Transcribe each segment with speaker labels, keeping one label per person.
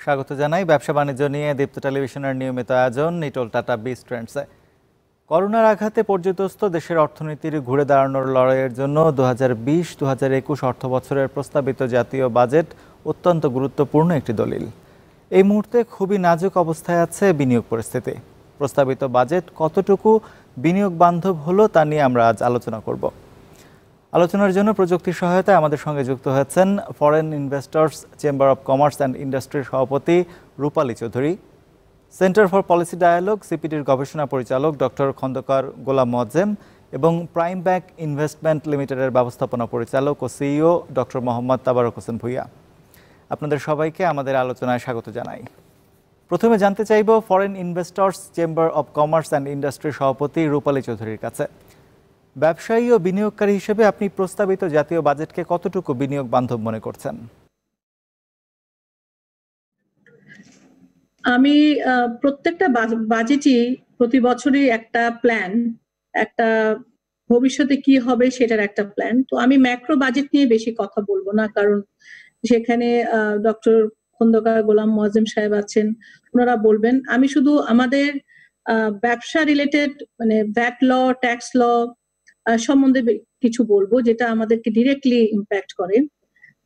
Speaker 1: স্বাগত জানাই ব্যবসা বাণিজ্য নিয়ে দীপ্ত টেলিভিশনের নিয়মিত আয়োজন নিটোল টাটা বিজ ট্রেন্ডসে। করোনার আঘাতে পর্যটস্ত দেশের অর্থনীতির ঘুরে দাঁড়ানোর লড়াইয়ের জন্য 2020-2021 অর্থ বছরের প্রস্তাবিত জাতীয় বাজেট অত্যন্ত গুরুত্বপূর্ণ একটি দলিল। এই মুহূর্তে খুবই নাজুক অবস্থায় আছে বিনিয়োগ পরিস্থিতি। প্রস্তাবিত বাজেট কতটুকু বিনিয়োগ বান্ধব হলো তা নিয়ে আমরা আজ আলোচনা করব। আলোচনার জন্য প্রযুক্তির সহায়তায় আমাদের সঙ্গে যুক্ত হয়েছেন foreign investors chamber of commerce and ইন্ডাস্ট্রির সভাপতি Rupali Chowdhury, centre for policy dialogue সিপিডির গবেষণা পরিচালক ডক্টর খন্দকার গোলাম মোয়াজ্জেম এবং প্রাইম ব্যাংক ইনভেস্টমেন্ট লিমিটেডের ব্যবস্থাপনা পরিচালক ও সিইও ডক্টর মোহাম্মদ তাবারক হোসেন ভূঁইয়া। আপনাদের সবাইকে আমাদের আলোচনায় স্বাগত জানাই। প্রথমে জানতে চাইব foreign investors chamber of commerce and ইন্ডাস্ট্রির সভাপতি রূপালী চৌধুরীর কাছে, ব্যবসায়ী ও বিনিয়োগকারী হিসেবে আপনি প্রস্তাবিত জাতীয় বাজেটকে কতটুকু বিনিয়োগ বান্ধব মনে করছেন?
Speaker 2: আমি প্রত্যেকটা বাজেটই প্রতি বছরই একটা প্ল্যান, একটা ভবিষ্যতে কি হবে সেটার একটা প্ল্যান। তো আমি ম্যাক্রো বাজেট নিয়ে বেশি কথা বলবো না, কারণ সেখানে ডক্টর খন্দকার গোলাম মোয়াজ্জেম সাহেব আছেন, ওনারা বলবেন। আমি শুধু আমাদের ব্যবসা রিলেটেড মানে ভ্যাট ল, ট্যাক্স ল সম্বন্ধে কিছু বলবো, যেটা আমাদেরকে ডিরেক্টলি ইম্প্যাক্ট করে।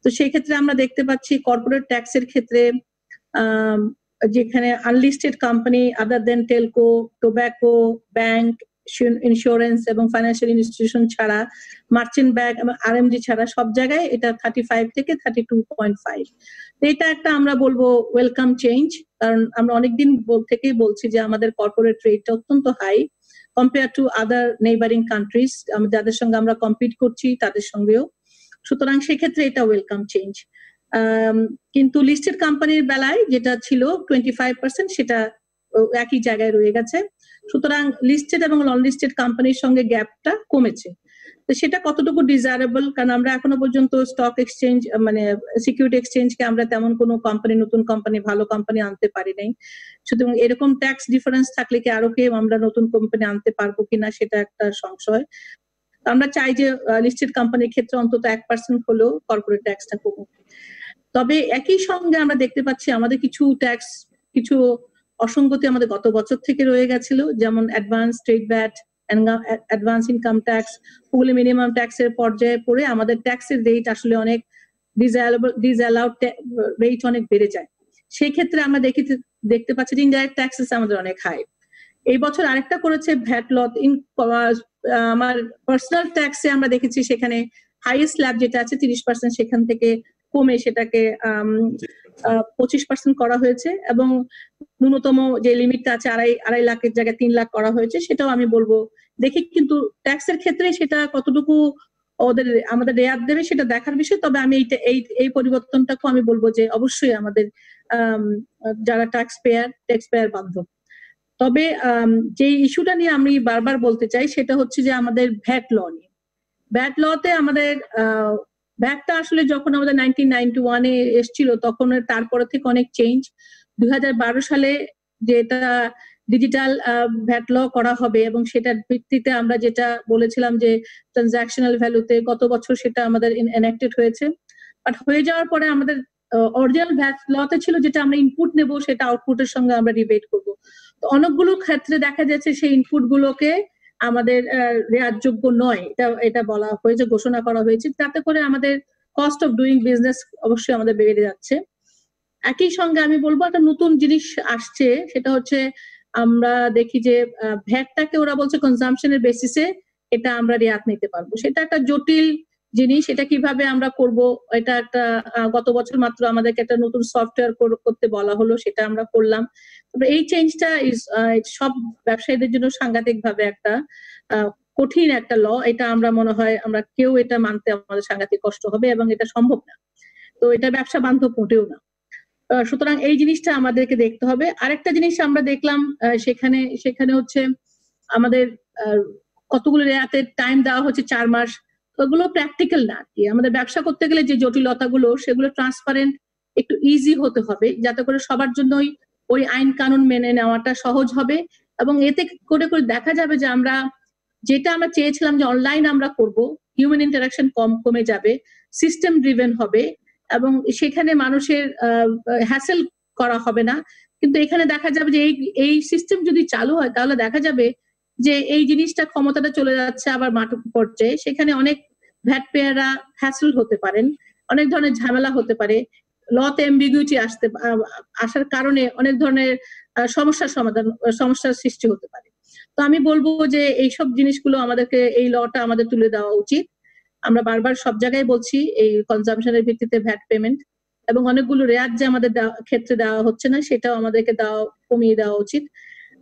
Speaker 2: তো সেই ক্ষেত্রে আমরা দেখতে পাচ্ছি কর্পোরেট ট্যাক্সের ক্ষেত্রে যেখানে আনলিস্টেড কোম্পানি আদার দেন টেলকো, টোব্যাকো, ব্যাংক, ইন্স্যুরেন্স এবং ফাইন্যান্সিয়াল ইনস্টিটিউশন ছাড়া, মার্চেন্ট ব্যাংক এবং আরএমজি ছাড়া সব জায়গায় এটা 35 থেকে 32.5। এটা একটা আমরা বলবো ওয়েলকাম চেঞ্জ, কারণ আমরা অনেকদিন থেকেই বলছি যে আমাদের কর্পোরেট রেটটা অত্যন্ত high compare to other neighbouring countries, যাদের সঙ্গে আমরা কম্পিট করছি তাদের সঙ্গেও। সুতরাং সেক্ষেত্রে এটা ওয়েলকাম চেঞ্জ। কিন্তু লিস্টেড কোম্পানির বেলায় যেটা ছিল 25%, সেটা একই জায়গায় রয়ে গেছে। সুতরাং লিস্টেড এবং নন লিস্টেড কোম্পানির সঙ্গে গ্যাপটা কমেছে। তো সেটা কতটুকু ডিজায়ারেবল, কারণ আমরা এখনো পর্যন্ত স্টক এক্সচেঞ্জ মানে সিকিউরিটি এক্সচেঞ্জকে আমরা তেমন কোনো কোম্পানি, নতুন কোম্পানি, ভালো কোম্পানি আনতে পারি নাই। সুতরাং এরকম ট্যাক্স ডিফারেন্স থাকলে কি আরো কেউ আমরা নতুন কোম্পানি আনতে পারবো কিনা সেটা একটা সংশয়। আমরা চাই যে লিস্টেড কোম্পানির ক্ষেত্রে অন্তত 1% হলেও কর্পোরেট ট্যাক্সটা কমুক। তবে একই সঙ্গে আমরা দেখতে পাচ্ছি আমাদের কিছু অসঙ্গতি আমাদের গত বছর থেকে রয়ে গেছিল, যেমন advance trade VAT, advance income tax, ওগুলো মিনিমাম ট্যাক্সের পর্যায়ে পড়ে আমাদের ট্যাক্সের রেট আসলে অনেক ডিসঅ্যালাউড রেট অনেক বেড়ে যায়। সেই ক্ষেত্রে আমরা দেখতে পাচ্ছি যে ইনডাইরেক্ট ট্যাক্সেস আমাদের অনেক হাই। এই বছর আরেকটা করেছে ভ্যাট ল, আমার পার্সোনাল ট্যাক্সে আমরা দেখেছি সেখানে হাইয়েস্ট স্ল্যাব যেটা আছে 30%, সেখান থেকে কমে সেটাকে 25% করা হয়েছে, এবং ন্যূনতম যে লিমিটটা আছে 2.5 লাখের জায়গায় 3 লাখ করা হয়েছে। সেটাও আমি বলবো দেখি, কিন্তু ট্যাক্সের ক্ষেত্রে সেটা কতটুকু আমাদের রেয়াত দেবে সেটা দেখার বিষয়। তবে আমি এই পরিবর্তনটাকে আমি বলবো যে অবশ্যই আমাদের যারা ট্যাক্স পেয়ার বান্ধব। তবে যে ইস্যুটা নিয়ে আমি বারবার বলতে চাই সেটা হচ্ছে যে আমাদের ভ্যাট ল নিয়ে। ভ্যাট লতে আমাদের ভ্যাটটা আসলে যখন আমাদের 1991-এ এসেছিল তখন তারপরে থেকে অনেক চেঞ্জ। 2012 সালে যেটা ডিজিটাল ভ্যাট ল করা হবে এবং সেটার ভিত্তিতে আমরা যেটা বলেছিলাম যে ট্রানজাকশনাল ভ্যালুতে গত বছর সেটা আমাদের এনাক্টেড হয়েছে। বাট হয়ে যাওয়ার পরে আমাদের অরিজিনাল ভ্যাট লতে ছিল যেটা আমরা ইনপুট নেব সেটা আউটপুটের সঙ্গে আমরা রিবেট করব। তো অনেকগুলো ক্ষেত্রে দেখা যাচ্ছে সেই ইনপুট গুলোকে আমাদের রেয়াতযোগ্য নয়, এটা বলা হয়েছে, ঘোষণা করা হয়েছে। তাতে করে আমাদের কস্ট অফ ডুইং বিজনেস অবশ্যই আমাদের বেড়ে যাচ্ছে। একই সঙ্গে আমি বলবো একটা নতুন জিনিস আসছে, সেটা হচ্ছে আমরা দেখি যে ভ্যাটটাকে ওরা বলছে কনজাম্পশনের বেসিসে এটা আমরা রেয়াত নিতে পারবো। সেটা একটা জটিল জিনিস, এটা কিভাবে আমরা করব, এটা একটা গত বছর মাত্র আমাদেরকে একটা নতুন সফটওয়্যার করতে বলা হলো, সেটা আমরা করলাম। তবে এই চেঞ্জটা সব ব্যবসায়ীদের জন্য সাংঘাতিক ভাবে একটা কঠিন একটা ল। এটা আমরা মনে হয় আমরা কেউ এটা মানতে আমাদের সাংঘাতিক কষ্ট হবে এবং এটা সম্ভব না। তো এটা ব্যবসা বান্ধব মোটেও না। সুতরাং এই জিনিসটা আমাদেরকে দেখতে হবে। আরেকটা জিনিস আমরা দেখলাম সেখানে হচ্ছে আমাদের কতগুলো রেয়াতের টাইম দেওয়া হচ্ছে 4 মাস। ওগুলো প্র্যাকটিক্যাল না আর কি। আমাদের ব্যবসা করতে গেলে যে জটিলতাগুলো সেগুলো ট্রান্সপারেন্ট, একটু ইজি হতে হবে, যাতে করে সবার জন্যই ওই আইন কানুন মেনে নেওয়াটা সহজ হবে। এবং এতে করে দেখা যাবে যে যেটা আমরা চেয়েছিলাম যে অনলাইন আমরা করব, হিউম্যান ইন্টারাকশন কমে যাবে, সিস্টেম ড্রিভেন হবে এবং সেখানে মানুষের হ্যাসেল করা হবে না, কিন্তু এখানে দেখা যাবে যে এই সিস্টেম যদি চালু হয় তাহলে দেখা যাবে যে এই জিনিসটা ক্ষমতাটা চলে যাচ্ছে আবার মাঠ পর্যায়ে, সেখানে অনেক ভ্যাট পেয়াররা হ্যাসল হতে পারেন, অনেক ধরনের ঝামেলা হতে পারে, লতে অ্যাম্বিগুইটি আসার কারণে অনেক ধরনের সমস্যার সৃষ্টি হতে পারে। তো আমি বলবো যে এইসব জিনিসগুলো আমাদেরকে, এই লটা আমাদের তুলে দেওয়া উচিত। আমরা বারবার সব জায়গায় বলছি এই কনজাম্পশনের ভিত্তিতে ভ্যাট পেমেন্ট, এবং অনেকগুলো রেয়ার যে আমাদের ক্ষেত্রে দেওয়া হচ্ছে না সেটাও আমাদেরকে কমিয়ে দেওয়া উচিত।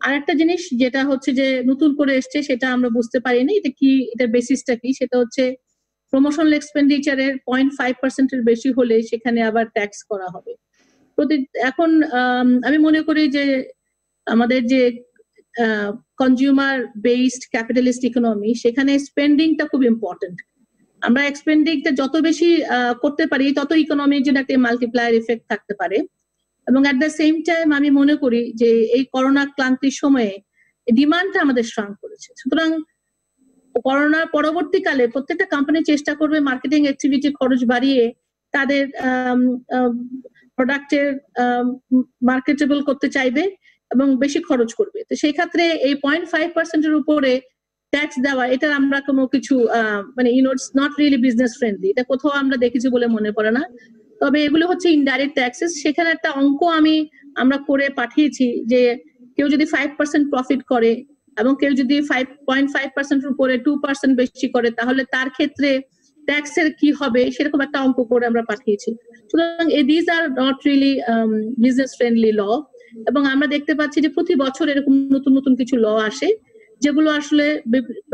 Speaker 2: আর একটা জিনিস যেটা হচ্ছে যে নতুন করে এসছে, সেটা আমরা বুঝতে পারিনি এটা কি, এটার বেসিসটা কি, সেটা হচ্ছে প্রমোশনাল এক্সপেন্ডিচারের 0.5% এর বেশি হলে সেখানে আবার ট্যাক্স করা হবে। এখন আমি মনে করি যে আমাদের যে কনজিউমার বেসড ক্যাপিটালিস্ট ইকোনমি, সেখানে স্পেন্ডিংটা খুব ইম্পর্টেন্ট। আমরা এক্সপেন্ডিংটা যত বেশি করতে পারি তত ইকোনমির জন্য একটা মাল্টিপ্লায়ার ইফেক্ট থাকতে পারে। এবং অ্যাট দ্য সেম টাইম আমি মনে করি যে এই করোনা ক্লান্তির সময়ে ডিমান্ডটা আমাদের স্ট্রং করেছে। সুতরাং করোনার পরবর্তীকালে প্রত্যেকটা কোম্পানি চেষ্টা করবে মার্কেটিং অ্যাক্টিভিটি খরচ বাড়িয়ে তাদের প্রোডাক্টের মার্কেটেবল করতে চাইবে এবং বেশি খরচ করবে। তো সেই ক্ষেত্রে এই 0.5% এর উপরে ট্যাক্স দেওয়া, এটা আমরা কোনো কিছু মানে it's not really business friendly, এটা কোথাও আমরা দেখেছি বলে মনে পড়ে না। তবে এগুলো হচ্ছে ইনডাইরেক্ট ট্যাক্সেস। সেখানে একটা অঙ্ক আমরা করে পাঠিয়েছি যে কেউ যদি 5% প্রফিট করে এবং কেউ যদি 5.5% এর উপরে 2% বেশি করে, তাহলে তার ক্ষেত্রে ট্যাক্সের কি হবে সেরকম একটা অঙ্ক করে আমরা পাঠিয়েছি। সুতরাং this are not really business friendly law, এবং আমরা দেখতে পাচ্ছি যে প্রতি বছর এরকম নতুন নতুন কিছু ল আসে যেগুলো আসলে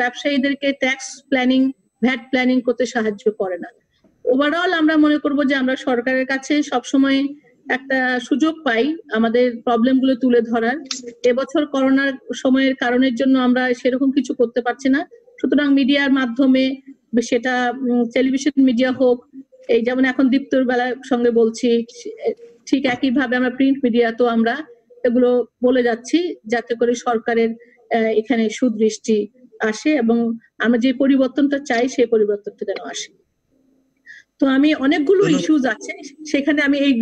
Speaker 2: ব্যবসায়ীদেরকে ট্যাক্স প্ল্যানিং, ভ্যাট প্ল্যানিং করতে সাহায্য করে না। ওভারঅল আমরা মনে করব যে আমরা সরকারের কাছে সবসময় একটা সুযোগ পাই আমাদের প্রবলেম গুলো তুলে ধরার। এবছর করোনার সময়ের কারণের জন্য আমরা সেরকম কিছু করতে পারছি না, সুতরাং মিডিয়ার মাধ্যমে, সেটা টেলিভিশন মিডিয়া হোক, এই যেমন এখন দীপ্তর বেলার সঙ্গে বলছি, ঠিক একইভাবে আমরা প্রিন্ট মিডিয়া তো আমরা এগুলো বলে যাচ্ছি যাতে করে সরকারের এখানে সুদৃষ্টি আসে এবং আমরা যে পরিবর্তনটা চাই সেই পরিবর্তনটা যেন আসে। তো আমি অনেকগুলো ইস্যুজ আছে, সেখানে আমি এই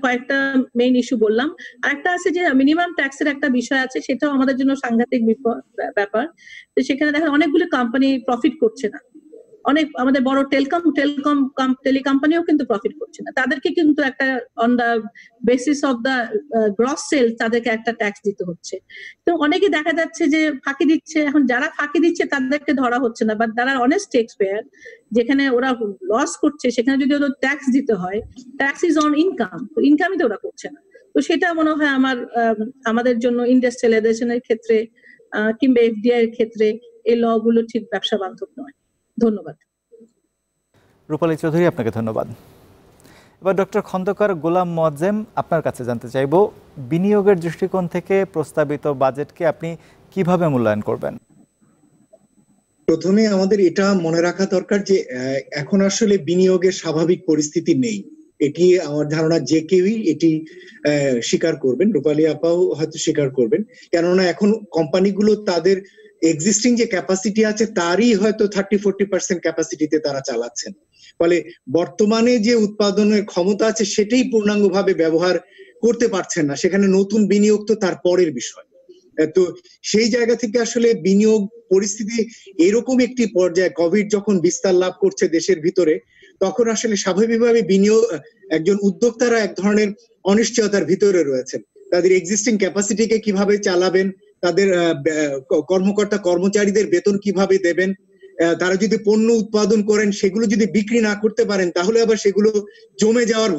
Speaker 2: কয়েকটা মেইন ইস্যু বললাম। আরেকটা আছে যে মিনিমাম ট্যাক্সের একটা বিষয় আছে, সেটাও আমাদের জন্য সাংঘাতিক ব্যাপার। তো সেখানে দেখা অনেকগুলো কোম্পানি প্রফিট করছে না, অনেক আমাদের বড় টেলি কোম্পানিও কিন্তু প্রফিট করছে না, তাদেরকে কিন্তু একটা on the basis of the gross sale তাদেরকে একটা ট্যাক্স দিতে হচ্ছে। তো অনেকে দেখা যাচ্ছে যে ফাঁকি দিচ্ছে। এখন যারা ফাঁকি দিচ্ছে তাদেরকে ধরা হচ্ছে না, বাট যারা অনেস্ট ট্যাক্স পেয়ার, যেখানে ওরা লস করছে সেখানে যদি ওদের ট্যাক্স দিতে হয়, ট্যাক্স ইজ অন ইনকাম, তো ইনকামই তো ওরা করছে না। তো সেটা মনে হয় আমাদের জন্য ইন্ডাস্ট্রিয়ালাইজেশনের ক্ষেত্রে কিংবা এফডিআই এর ক্ষেত্রে এই ল গুলো ঠিক ব্যবসা বান্ধব নয়। ধন্যবাদ।
Speaker 1: রূপালী চৌধুরী, আপনাকে ধন্যবাদ। এবার ডক্টর খন্দকার গোলাম মোয়াজ্জেম, আপনার কাছে জানতে চাইব, বিনিয়োগের দৃষ্টিকোণ থেকে প্রস্তাবিত বাজেটকে আপনি কিভাবে মূল্যায়ন করবেন?
Speaker 3: প্রথমে আমাদের এটা মনে রাখা দরকার যে এখন আসলে বিনিয়োগের স্বাভাবিক পরিস্থিতি নেই। এটি আমার ধারণা যে কেউই এটি স্বীকার করবেন, রূপালী আপাও হয়তো স্বীকার করবেন, কেননা এখন কোম্পানিগুলো তাদের এক্সিস্টিং যে ক্যাপাসিটি আছে তারই হয়তো 30-40% ক্যাপাসিটিতে তারা চালাচ্ছেন। ফলে বর্তমানে যে উৎপাদনের ক্ষমতা আছে সেটাই পূর্ণাঙ্গভাবে ব্যবহার করতে পারছেন না, সেখানে নতুন বিনিয়োগ তো তার পরের বিষয়। তো সেই জায়গা থেকে আসলে বিনিয়োগ পরিস্থিতি এরকম একটি পর্যায়ে, কোভিড যখন বিস্তার লাভ করছে দেশের ভিতরে, তখন আসলে স্বাভাবিকভাবে বিনিয়োগ, একজন উদ্যোক্তারা এক ধরনের অনিশ্চয়তার ভিতরে রয়েছেন। তাদের এক্সিস্টিং ক্যাপাসিটিকে কিভাবে চালাবেন, তাদের কর্মকর্তা কর্মচারীদের বেতন কিভাবে দেবেন, তারা যদি পণ্য উৎপাদন করেন সেগুলো যদি বিক্রি না করতে পারেন তাহলে আবার সেগুলো জমে যাওয়ার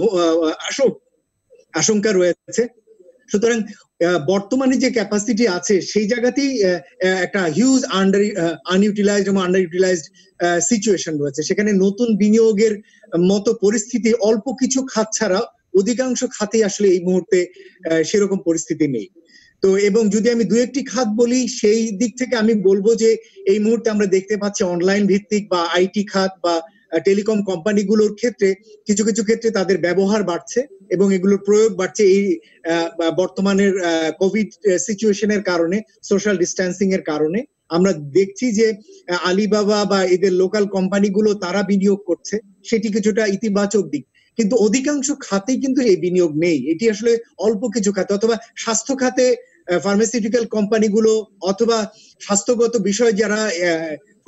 Speaker 3: আশঙ্কা রয়েছে। সুতরাং বর্তমানে যে ক্যাপাসিটি আছে সেই জায়গাতেই একটা হিউজ আনইউটিলাইজড এবং আন্ডার ইউটিলাইজড সিচুয়েশন রয়েছে। সেখানে নতুন বিনিয়োগের মতো পরিস্থিতি অল্প কিছু খাত ছাড়া অধিকাংশ খাতেই আসলে এই মুহূর্তে সেরকম পরিস্থিতি নেই। তো এবং যদি আমি দু একটি খাত বলি, সেই দিক থেকে আমি বলবো যে এই মুহূর্তে আমরা দেখতে পাচ্ছি অনলাইন ভিত্তিক বা আইটি খাত বা টেলিকম কোম্পানিগুলোর ক্ষেত্রে কিছু কিছু ক্ষেত্রে তাদের ব্যবহার বাড়ছে এবং এগুলোর প্রয়োগ বাড়ছে এই বর্তমানের কোভিড সিচুয়েশনের কারণে, সোশ্যাল ডিস্টেন্সিং এর কারণে। আমরা দেখছি যে আলিবাবা বা এদের লোকাল কোম্পানিগুলো তারা বিনিয়োগ করছে, সেটি কিছুটা ইতিবাচক দিক। কিন্তু অধিকাংশ খাতেই কিন্তু এই বিনিয়োগ নেই। এটি আসলে অল্প কিছু খাতে, অথবা স্বাস্থ্য খাতে ফার্মাসিউটিক্যাল কোম্পানিগুলো, অথবা স্বাস্থ্যগত বিষয় যারা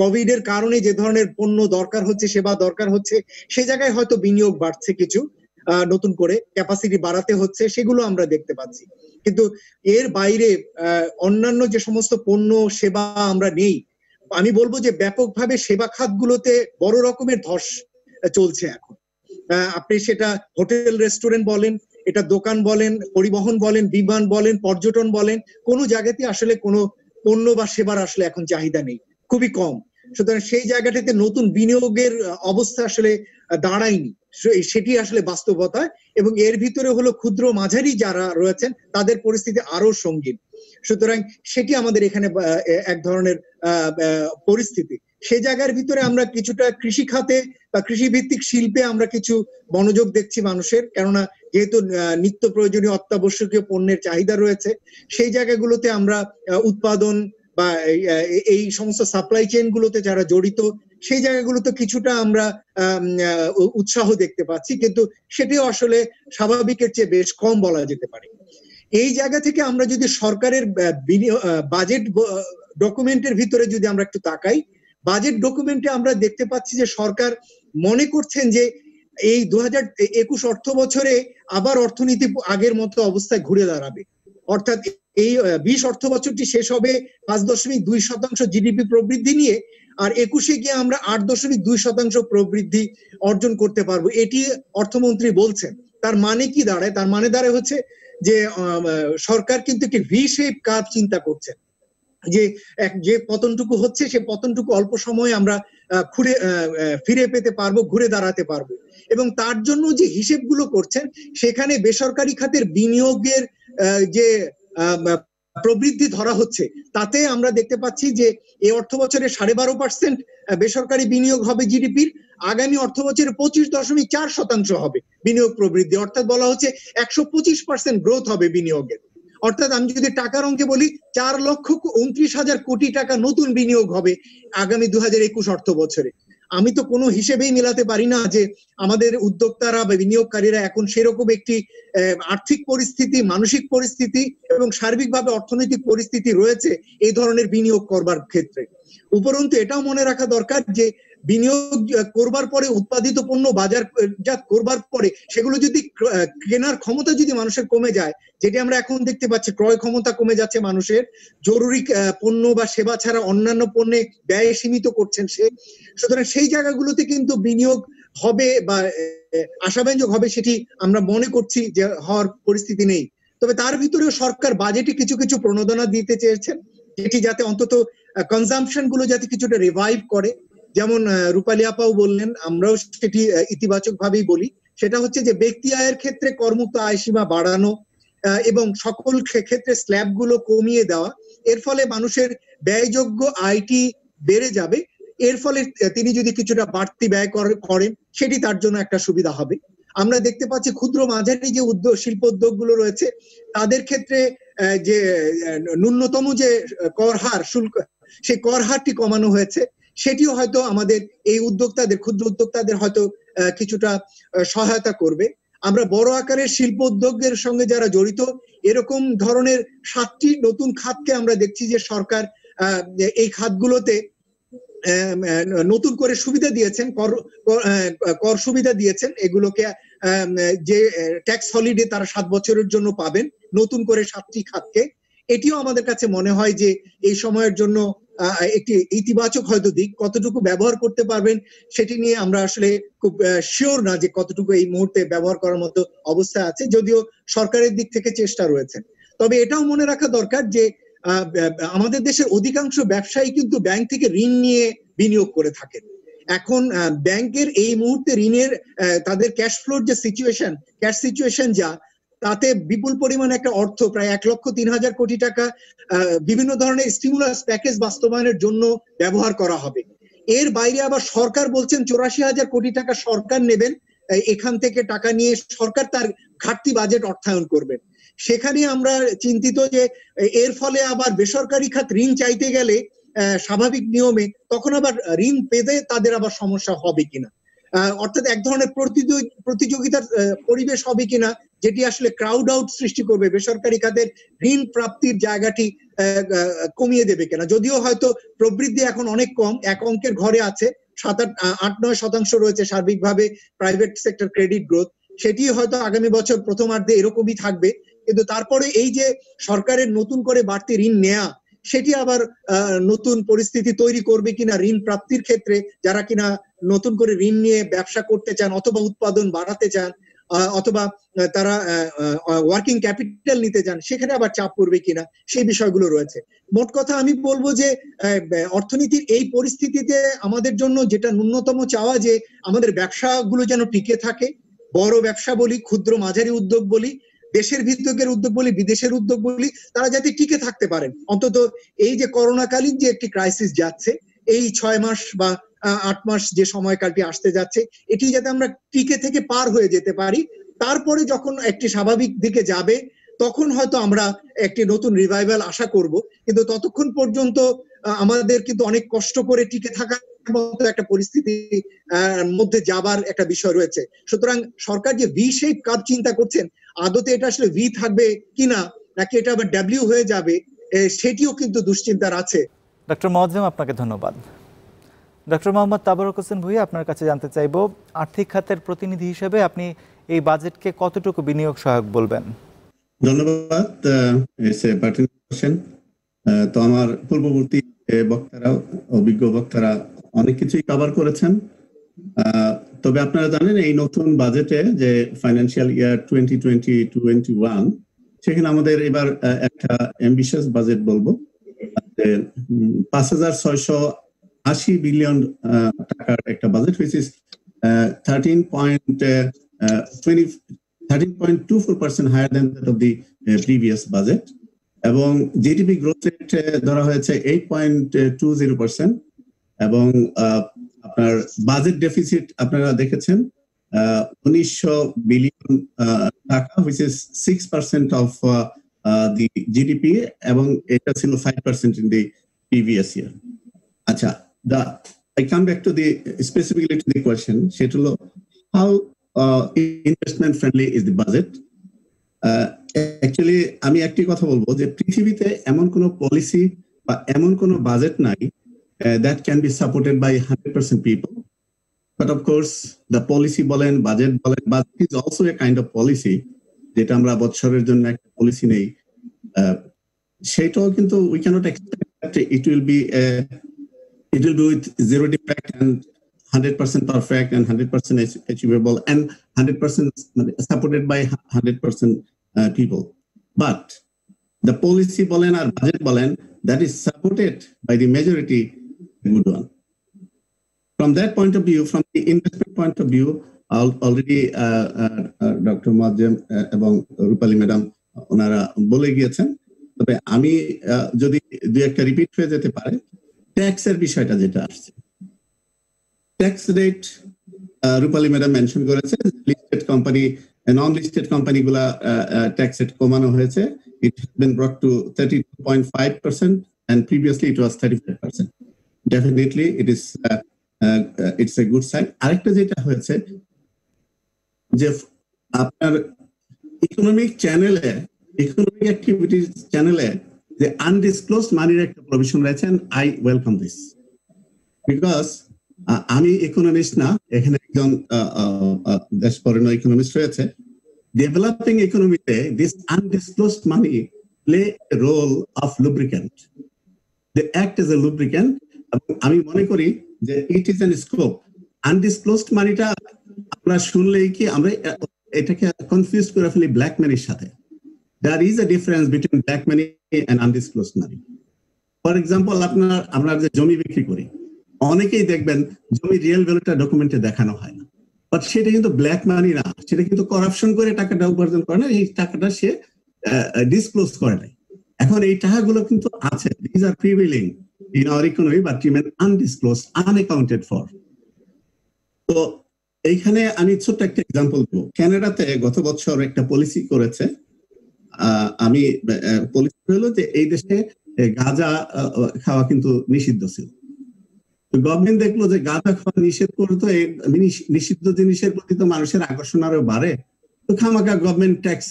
Speaker 3: কোভিড এর কারণে যে ধরনের পণ্য দরকার হচ্ছে, সেবা দরকার হচ্ছে, সে জায়গায় হয়তো বিনিয়োগ বাড়ছে, কিছু নতুন করে ক্যাপাসিটি বাড়াতে হচ্ছে, সেগুলো আমরা দেখতে পাচ্ছি। কিন্তু এর বাইরে অন্যান্য যে সমস্ত পণ্য সেবা আমরা নেই, আমি বলবো যে ব্যাপকভাবে সেবা খাতগুলোতে বড় রকমের ধস চলছে এখন। আপনি সেটা হোটেল রেস্টুরেন্ট বলেন, এটা দোকান বলেন, পরিবহন বলেন, বিমান বলেন, পর্যটন বলেন, কোনো জায়গাতে আসলে কোনো পণ্য বা সেবার আসলে এখন চাহিদা নেই, খুবই কম। সুতরাং সেই জায়গাটাতে নতুন বিনিয়োগের অবস্থা আসলে দাঁড়ায়নি, সেটি আসলে বাস্তবতা। এবং এর ভিতরে হলো ক্ষুদ্র মাঝারি যারা রয়েছেন তাদের পরিস্থিতি আরো সঙ্গীন। সুতরাং সেটি আমাদের এখানে এক ধরনের পরিস্থিতি। সেই জায়গার ভিতরে আমরা কিছুটা কৃষি খাতে বা কৃষি ভিত্তিক শিল্পে আমরা কিছু মনোযোগ দেখছি মানুষের, কেননা যেহেতু নিত্য প্রয়োজনীয় অত্যাবশ্যকীয় পণ্যের চাহিদা রয়েছে, সেই জায়গাগুলোতে আমরা উৎপাদন বা এই সমস্ত সাপ্লাই চেইন গুলোতে যারা জড়িত, সেই জায়গাগুলোতে কিছুটা আমরা উৎসাহ দেখতে পাচ্ছি, কিন্তু সেটিও আসলে স্বাভাবিকের চেয়ে বেশ কম বলা যেতে পারে। এই জায়গা থেকে আমরা যদি সরকারের বাজেট ডকুমেন্টের ভিতরে যদি আমরা একটু তাকাই, বাজেট ডকুমেন্টে আমরা দেখতে পাচ্ছি যে সরকার মনে করছেন যে এই 2021 অর্থ বছরে আবার অর্থনীতি আগের মতো অবস্থায় ঘুরে দাঁড়াবে। অর্থাৎ এই 20 অর্থ বছরটি শেষ হবে 5.2% জিডিপি প্রবৃদ্ধি নিয়ে, আর 21-এ গিয়ে আমরা 8.2% প্রবৃদ্ধি অর্জন করতে পারবো, এটি অর্থমন্ত্রী বলছেন। তার মানে কি দাঁড়ায়? তার মানে দাঁড়ায় হচ্ছে যে সরকার কিন্তু একটি ভি শেপ কার্ভ চিন্তা করছেন, যে পতনটুকু হচ্ছে সে পতনটুকু অল্প সময়ে আমরা ফিরে পেতে পারবো, ঘুরে দাঁড়াতে পারবো। এবং তার জন্য যে হিসেবগুলো করছেন, সেখানে বেসরকারি খাতের বিনিয়োগের যে প্রবৃদ্ধি ধরা হচ্ছে, তাতে আমরা দেখতে পাচ্ছি যে এই অর্থ বছরে 12.5% বেসরকারি বিনিয়োগ হবে জিডিপির, আগামী অর্থ বছরে 25.4% হবে বিনিয়োগ প্রবৃদ্ধি। অর্থাৎ বলা হচ্ছে 125% গ্রোথ হবে বিনিয়োগের। অর্থাৎ আমি যদি টাকার অঙ্কে বলি, 4,29,000 কোটি টাকা নতুন বিনিয়োগ হবে আগামী 2021 অর্থ বছরে। আমি তো কোনো হিসেবেই মেলাতে পারি না যে আমাদের উদ্যোক্তারা বা বিনিয়োগকারীরা এখন সেরকম একটি আর্থিক পরিস্থিতি, মানসিক পরিস্থিতি এবং সার্বিকভাবে অর্থনৈতিক পরিস্থিতি রয়েছে এই ধরনের বিনিয়োগ করবার ক্ষেত্রে। উপরন্তু এটাও মনে রাখা দরকার যে বিনিয়োগ করবার পরে, উৎপাদিত পণ্য বাজারজাত করবার পরে সেগুলো যদি কেনার ক্ষমতা যদি মানুষের কমে যায়, যেটি আমরা এখন দেখতে পাচ্ছি, ক্রয় ক্ষমতা কমে যাচ্ছে মানুষের, জরুরি পণ্য বা সেবা ছাড়া অন্যান্য পণ্যে ব্যয় সীমিত করছেন সে। সুতরাং সেই জায়গাগুলোতে কিন্তু বিনিয়োগ হবে বা আশাব্যঞ্জক হবে, সেটি আমরা মনে করছি যে হওয়ার পরিস্থিতি নেই। তবে তার ভিতরেও সরকার বাজেটে কিছু কিছু প্রণোদনা দিতে চেয়েছেন, যেটি যাতে অন্তত কনজাম্পশন গুলো যাতে কিছুটা রিভাইভ করে। যেমন রূপালী আপাও বললেন, আমরাও সেটি ইতিবাচক ভাবেই বলি, সেটা হচ্ছে যে ব্যক্তি আয়ের ক্ষেত্রে করমুক্ত আয় সীমা বাড়ানো এবং সকল ক্ষেত্রে স্ল্যাব গুলো কমিয়ে দেওয়া। এর ফলে মানুষের ব্যয়যোগ্য আয়টি বেড়ে যাবে। এর ফলে তিনি যদি কিছুটা বাড়তি ব্যয় করেন, সেটি তার জন্য একটা সুবিধা হবে। আমরা দেখতে পাচ্ছি ক্ষুদ্র মাঝারি যে শিল্প উদ্যোগ গুলো রয়েছে, তাদের ক্ষেত্রে যে ন্যূনতম যে কর হার, শুল্ক, সেই কর হারটি কমানো হয়েছে, সেটিও হয়তো আমাদের এই উদ্যোক্তাদের, ক্ষুদ্র উদ্যোক্তাদের হয়তো কিছুটা সহায়তা করবে। আমরা বড় আকারের শিল্প উদ্যোগের সঙ্গে যারা জড়িত, এরকম ধরনের 7টি নতুন খাতকে আমরা দেখছি যে সরকার এই খাতগুলোতে নতুন করে সুবিধা দিয়েছেন, কর সুবিধা দিয়েছেন। এগুলোকে যে ট্যাক্স হলিডে তারা 7 বছরের জন্য পাবেন, নতুন করে 7টি খাতকে। এটিও আমাদের কাছে মনে হয় যে এই সময়ের জন্য একটি ইতিবাচক হয়তো দিক। কতটুকু ব্যবহার করতে পারবেন সেটি নিয়ে আমরা আসলে খুব শিওর না যে কতটুকু এই মুহূর্তে ব্যবহার করার মতো অবস্থা আছে, যদিও সরকারের দিক থেকে চেষ্টা রয়েছে। তবে এটাও মনে রাখা দরকার যে আমাদের দেশের অধিকাংশ ব্যবসায়ী কিন্তু ব্যাংক থেকে ঋণ নিয়ে বিনিয়োগ করে থাকেন। এখন ব্যাংকের এই মুহূর্তে ঋণের তাদের ক্যাশ ফ্লোর যে সিচুয়েশন, ক্যাশ সিচুয়েশন যা, তাতে বিপুল পরিমাণে একটা অর্থ, প্রায় 1,03,000 কোটি টাকা বিভিন্ন ধরনের স্টিমুলাস প্যাকেজ বাস্তবায়নের জন্য ব্যবহার করা হবে। এর বাইরে আবার সরকার বলছেন 84,000 কোটি টাকা সরকার নেবেন, এখান থেকে টাকা নিয়ে সরকার তার ঘাটতি বাজেট অর্থায়ন করবেন। সেখানে আমরা চিন্তিত যে এর ফলে আবার বেসরকারি খাত ঋণ চাইতে গেলে স্বাভাবিক নিয়মে তখন আবার ঋণ পেতে তাদের আবার সমস্যা হবে কিনা। অর্থাৎ এক ধরনের প্রতিযোগিতার পরিবেশ হবে কিনা, যেটি আসলে ক্রাউড আউট সৃষ্টি করবে, বেসরকারি খাতের ঋণ প্রাপ্তির জায়গাটি কমিয়ে দেবে কিনা। যদিও হয়তো প্রবৃদ্ধি এখন অনেক কম, এক অঙ্কের ঘরে আছে, 8-9% রয়েছে সার্বিকভাবে প্রাইভেট সেক্টর ক্রেডিট গ্রোথ, সেটি হয়তো আগামী বছর প্রথমার্ধে এরকমই থাকবে। কিন্তু তারপরে এই যে সরকারের নতুন করে বাড়তি ঋণ নেয়া, সেটি আবার নতুন পরিস্থিতি তৈরি করবে কিনা ঋণ প্রাপ্তির ক্ষেত্রে, যারা কিনা নতুন করে ঋণ নিয়ে ব্যবসা করতে চান অথবা উৎপাদন বাড়াতে চান অথবা তারা ওয়ার্কিং ক্যাপিটাল নিতে চান, সেখানে আবার চাপ পড়বে কিনা, সেই বিষয়গুলো রয়েছে। মোট কথা আমি বলবো যে অর্থনীতির এই পরিস্থিতিতে আমাদের জন্য যেটা ন্যূনতম চাওয়া, যে আমাদের ব্যবসাগুলো যেন টিকে থাকে, বড় ব্যবসা বলি, ক্ষুদ্র মাঝারি উদ্যোগ বলি, দেশের ভিত্তিকের উদ্যোগ বলি, বিদেশের উদ্যোগ বলি, তারা যাতে টিকে থাকতে পারেন। অন্তত এই যে করোনাকালীন যে একটি ক্রাইসিস যাচ্ছে, এই 6 মাস বা 8 মাস যে সময়কালটি আসতে যাচ্ছে, এটি যাতে আমরা টিকে থেকে পার হয়ে যেতে পারি। তারপরে যখন একটি স্বাভাবিক দিকে যাবে, তখন হয়তো আমরা একটি নতুন রিভাইভাল আশা করব। কিন্তু ততক্ষণ পর্যন্ত আমাদের কিন্তু অনেক কষ্ট করে টিকে থাকার মতো একটা পরিস্থিতি মধ্যে যাবার একটা বিষয় রয়েছে। সুতরাং সরকার যে ভি শেপ কার্ভ চিন্তা করছেন, আদতে এটা আসলে ভি থাকবে কিনা, নাকি এটা আবার ডাব্লিউ হয়ে যাবে, সেটিও কিন্তু দুশ্চিন্তার আছে।
Speaker 1: ডক্টর মোয়াজ্জেম, আপনাকে ধন্যবাদ। ডক্টর মোহাম্মদ তাবারক হোসেন ভূঁইয়া, আপনার কাছে জানতে চাইব, আর্থিক খাতের প্রতিনিধি হিসেবে আপনি এই বাজেটকে কতটুকু বিনিয়োগ সহায়ক বলবেন?
Speaker 4: ধন্যবাদ। তো আমার পূর্ববর্তী বক্তারা, অভিজ্ঞ বক্তারা অনেক কিছুই কভার করেছেন। তবে আপনারা জানেন এই নতুন বাজেটে যে ফাইন্যান্সিয়াল ইয়ার 2020-21, সেখানে আমাদের এবার একটা অ্যাম্বিশিয়াস বাজেট বলবো। 5,680 বিলিয়ন টাকার একটা বাজেট, which is 13.24% higher than that of the previous budget. এবং জিডিপি গ্রোথ রেট ধরা হয়েছে 8.20%। এবং আপনার বাজেট ডেফিসিট আপনারা দেখেছেন 1900 বিলিয়ন টাকা, which is 6% of the GDP, এবং এটা ছিল 5% ইন দি প্রিভিয়াস ইয়ার। আচ্ছা, I come back to the specifically to the question, সেটা হলো how investment friendly is the budget. Actually আমি একটি কথা বলবো যে পৃথিবীতে এমন কোনো পলিসি বা এমন কোনো বাজেট নাই that can be supported by 100% people. But of course the policy বলেন, বাজেট বলেন, budget is also a kind of policy, যেটা আমরা বছরের জন্য একটা পলিসি নেই, সেটাও কিন্তু we cannot expect that it will be with zero defect and 100% perfect and 100% achievable and 100% supported by 100% people. But the policy bolen or budget bolen that is supported by the majority, a good one. From that point of view, from the investment point of view, already Dr. Moazzem এবং রূপালী madam ওনারা বলে গিয়েছেন। তবে আমি যদি দুই একটা repeat হয়ে যেতে পারে, ট্যাক্সের বিষয়টা যেটা আসছে, ট্যাক্স রেট রূপালী ম্যাডাম মেনশন করেছে, লিস্টেড কোম্পানি, নন লিস্টেড কোম্পানি গুলা ট্যাক্স রেট কমানো হয়েছে। It has been ব্রট two 32.5% and previously it was 35%. Definitely it is it's a good sign. আরেকটা যেটা হয়েছে যে আপনার ইকোনমিক চ্যানেলে, ইকোনমিক অ্যাক্টিভিটিস চ্যানেলে যে আনডিসক্লোজড মানির একটা প্রভিশন রয়েছে, আই ওয়েলকাম দিস, বিকজ আমি ইকোনমিস্ট না, এখানে একজন দেশ পরিণ ইকোনমিস্ট রয়েছে। ডেভেলপিং ইকোনমিতে this undisclosed money play a role of lubricant, they act as a lubricant. আমি মনে করি যে it is an scope. Undisclosed মানিটা আমরা শুনলেই কি আমরা এটাকে কনফিউজ করে ফেলি ব্ল্যাক মানির সাথে। There is a difference between black money and undisclosed money. For example, আমরা যে জমি বিক্রি করি, অনেকেই দেখবেন জমি রিয়েল ভ্যালুটা ডকুমেন্টে দেখানো হয় না, বাট সেটা কিন্তু ব্ল্যাক মানি না, সেটা কিন্তু করাপশন করে টাকাটা উপার্জন করে না, এই টাকাটা সে ডিসক্লোজ করে নাই। এখন এই টাকাগুলো কিন্তু আছে, these are prevailing in our economy but remain undisclosed, unaccounted for. তো এইখানে আমি ছোট্ট একটা এক্সাম্পল দেব। কানাডাতে গত বছর একটা পলিসি করেছে, আমি পলিসি হলো যে এই দেশে গাঁজা খাওয়া কিন্তু নিষিদ্ধ ছিল। তো গভর্নমেন্ট দেখলো যে গাঁজা খাওয়া নিষেধ করে, তো এই নিষিদ্ধ জিনিসের প্রতি তো মানুষের আকর্ষণ আরো বাড়ে, তো খামাখা গভর্নমেন্ট ট্যাক্স,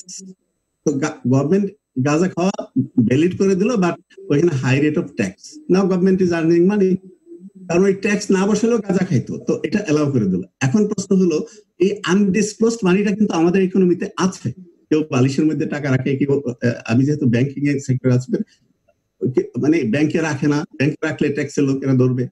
Speaker 4: তো গভর্নমেন্ট গাঁজা খাওয়া ভ্যালিড করে দিল, বাট ওইখানে high rate of tax. Now government is earning money, কারণ ওই ট্যাক্স না বসালেও গাঁজা খাইতো, তো এটা অ্যালাউ করে দিল। এখন প্রশ্ন হলো, এই আনডিসক্লোজড মানিটা কিন্তু আমাদের ইকোনমিতে আছে। কেউ বালিশের মধ্যে টাকা রাখে, কেউ, আমি যেহেতু ব্যাংকিং এর সেক্টরে আছি, মানে ব্যাংকে রাখে না, ব্যাংকে রাখলে ট্যাক্সের লোকেরা ধরবে,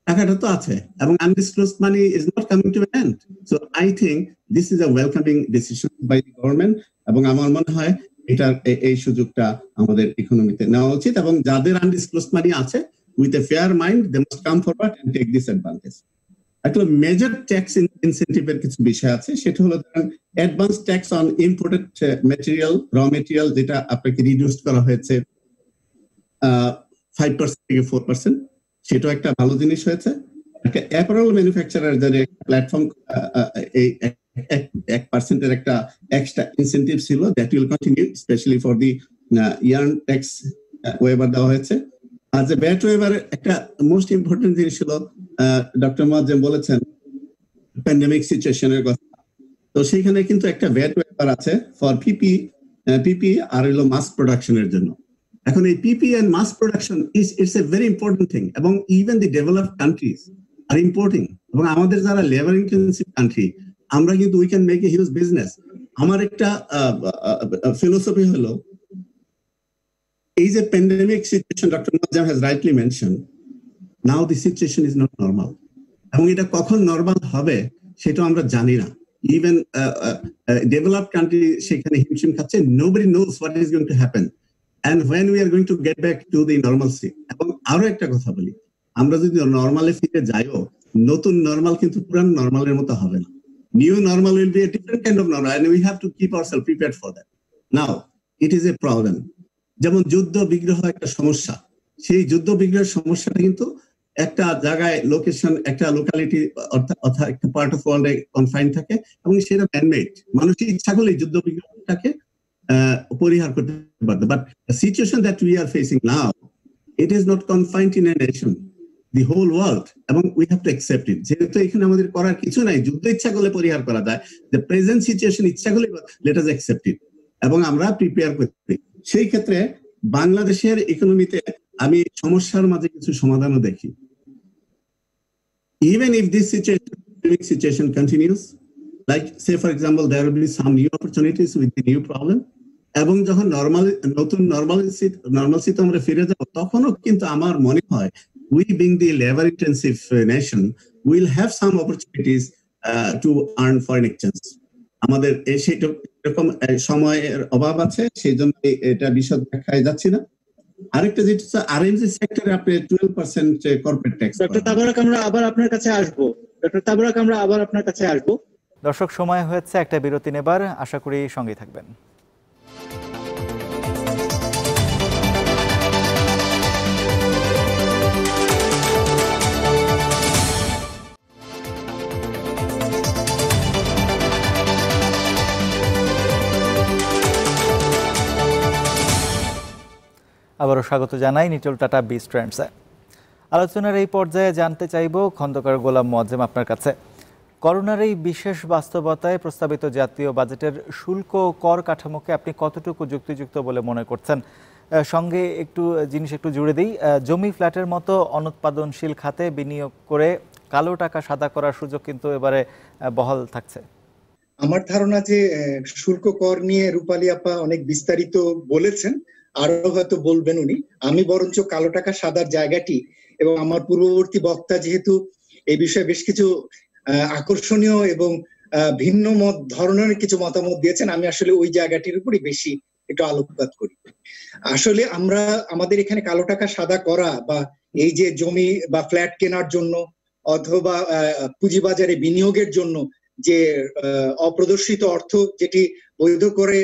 Speaker 4: টাকাটা তো আছে, এবং undisclosed money is not coming to an end. So I think this is a welcoming decision by the government, এবং আমার মনে হয় এটার এই সুযোগটা আমাদের ইকোনমিতে নেওয়া উচিত, এবং যাদের আনডিসক্লোজড মানি আছে, with a fair mind they must come forward and take this advantage. একটা মেজর ট্যাক্স ইনসেন্টিভ এর কিছু বিষয় আছে, সেটা হলো advance tax on imported material, র মেটেরিয়াল, যেটা আপনাকে রিডিউস করা হয়েছে 5% থেকে 4%, সেটাও একটা ভালো জিনিস হয়েছে। একটা অ্যাপারেল ম্যানুফ্যাকচারার যাদের প্ল্যাটফর্ম, এই 1% এর একটা এক্সট্রা ইনসেন্টিভ ছিল, that will continue, specially for the yarn tax waiver দেওয়া হয়েছে। আর যে ব্যাট ওয়েভার একটা মোস্ট ইম্পর্টেন্ট জিনিস ছিল, ডক্টর মোয়াজ্জেম বলেছেন প্যান্ডেমিক সিচুয়েশনের কথা, তো সেইখানে কিন্তু একটা ব্যাট ওয়েভার আছে ফর পিপি আর হলো মাস প্রোডাকশনের জন্য। এখন এই PP and mass production it's a very important thing, এবং even the developed countries are importing, এবং আমাদের যারা লেবার ইন্টেন্সিভ কান্ট্রি, আমরা কিন্তু we can make a huge business. আমার একটা ফিলোসফি হলো, এই যে pandemic situation doctor Moazzem has rightly mention, now the situation is not normal, এবং এটা কখন নর্মাল হবে সেটা আমরা জানি না। ইভেন ডেভেলপড কান্ট্রি সেখানে হিমশিম খাচ্ছে, nobody knows what is going to happen and when we are going to get back to the normalcy. এবং আরো একটা কথা বলি, আমরা যদি নর্মালে ফিরে যাইও, নতুন নর্মাল কিন্তু পুরান নর্মালের মতো হবে না। New normal will be a different kind of normal, and we have to keep ourself prepared for that. Now it is a problem, যেমন যুদ্ধ বিগ্রহ একটা সমস্যা, সেই যুদ্ধ বিগ্রহের সমস্যাটা কিন্তু একটা জায়গায় লোকেশন, একটা লোকালিটি অর্থাৎ একটা পার্ট অফ ওয়ার্ল্ডে কনফাইন থাকে, এবং সেটা ম্যানমেড, মানুষের ইচ্ছা করলে যুদ্ধ বিগ্রহটাকে পরিহার করতে পারতো। But situation that we are facing now, it is not confined in a nation, the whole world, এবং we have to accept it. যেহেতু এখানে আমাদের করার কিছু নাই, যুদ্ধ ইচ্ছা করলে পরিহার করা যায়, দ্য প্রেজেন্ট সিচুয়েশন ইচ্ছা করলে লেট আস অ্যাকসেপ্ট ইট, এবং আমরা প্রিপেয়ার করতে। সেই ক্ষেত্রে বাংলাদেশের ইকোনমিতে আমি সমস্যার মাঝে কিছু সমাধানও দেখি। Even if this situation continues, like say for example, there will be some new opportunities with the new problem, এবং যখন নতুন নর্মালসিতে আমরা ফিরে যাব, তখনও কিন্তু আমার মনে হয় we being the labor intensive nation will have some opportunities to earn foreign exchange. আমাদের সেরকম সময়ের অভাব আছে, সেই জন্য এটা বিশদ ব্যাখ্যায় যাচ্ছি না। আরেকটা যেটা হচ্ছে আরএমজি সেক্টরে আপনি 12% কর্পোরেট ট্যাক্স।
Speaker 3: ডক্টর তাবারক, আমরা আবার আপনার কাছে আসবো।
Speaker 1: দর্শক, সময় হয়েছে একটা বিরতি নেবার, আশা করি সঙ্গেই থাকবেন। আবারও স্বাগত জানাই নিটল টাটা বিজ ট্রেন্ডসে। আলোচনার এই পর্যায়ে জানতে চাইব খন্দকার গোলাম মোয়াজ্জেম আপনার কাছে, করোনার এই বিশেষ বাস্তবতায় প্রস্তাবিত জাতীয় বাজেটের শুল্ক কর কাঠামোকে আপনি কতটুকু যুক্তিযুক্ত বলে মনে করছেন? সঙ্গে একটু জিনিস একটু জুড়ে দিই, জমি ফ্ল্যাটের মতো অনুৎপাদনশীল খাতে বিনিয়োগ করে কালো টাকা সাদা করার সুযোগ কিন্তু এবারে বহাল থাকছে।
Speaker 3: আমার ধারণা যে শুল্ক কর নিয়ে রূপালী আপা অনেক বিস্তারিত বলেছেন, আরো হয়তো বলবেন উনি। আমি বরঞ্চ কালো টাকা সাদার জায়গাটি, এবং আমার পূর্ববর্তী বক্তা যেহেতু এই বিষয়ে বেশ কিছু আকর্ষণীয় এবং ভিন্ন ধরনের কিছু মতামত দিয়েছেন, আমি আসলে ওই জায়গাটির উপরই বেশি একটু আলোকপাত করি। আসলে আমরা আমাদের এখানে কালো টাকা সাদা করা, বা এই যে জমি বা ফ্ল্যাট কেনার জন্য অথবা পুঁজিবাজারে বিনিয়োগের জন্য যে অপ্রদর্শিত অর্থ যেটি বৈধ করে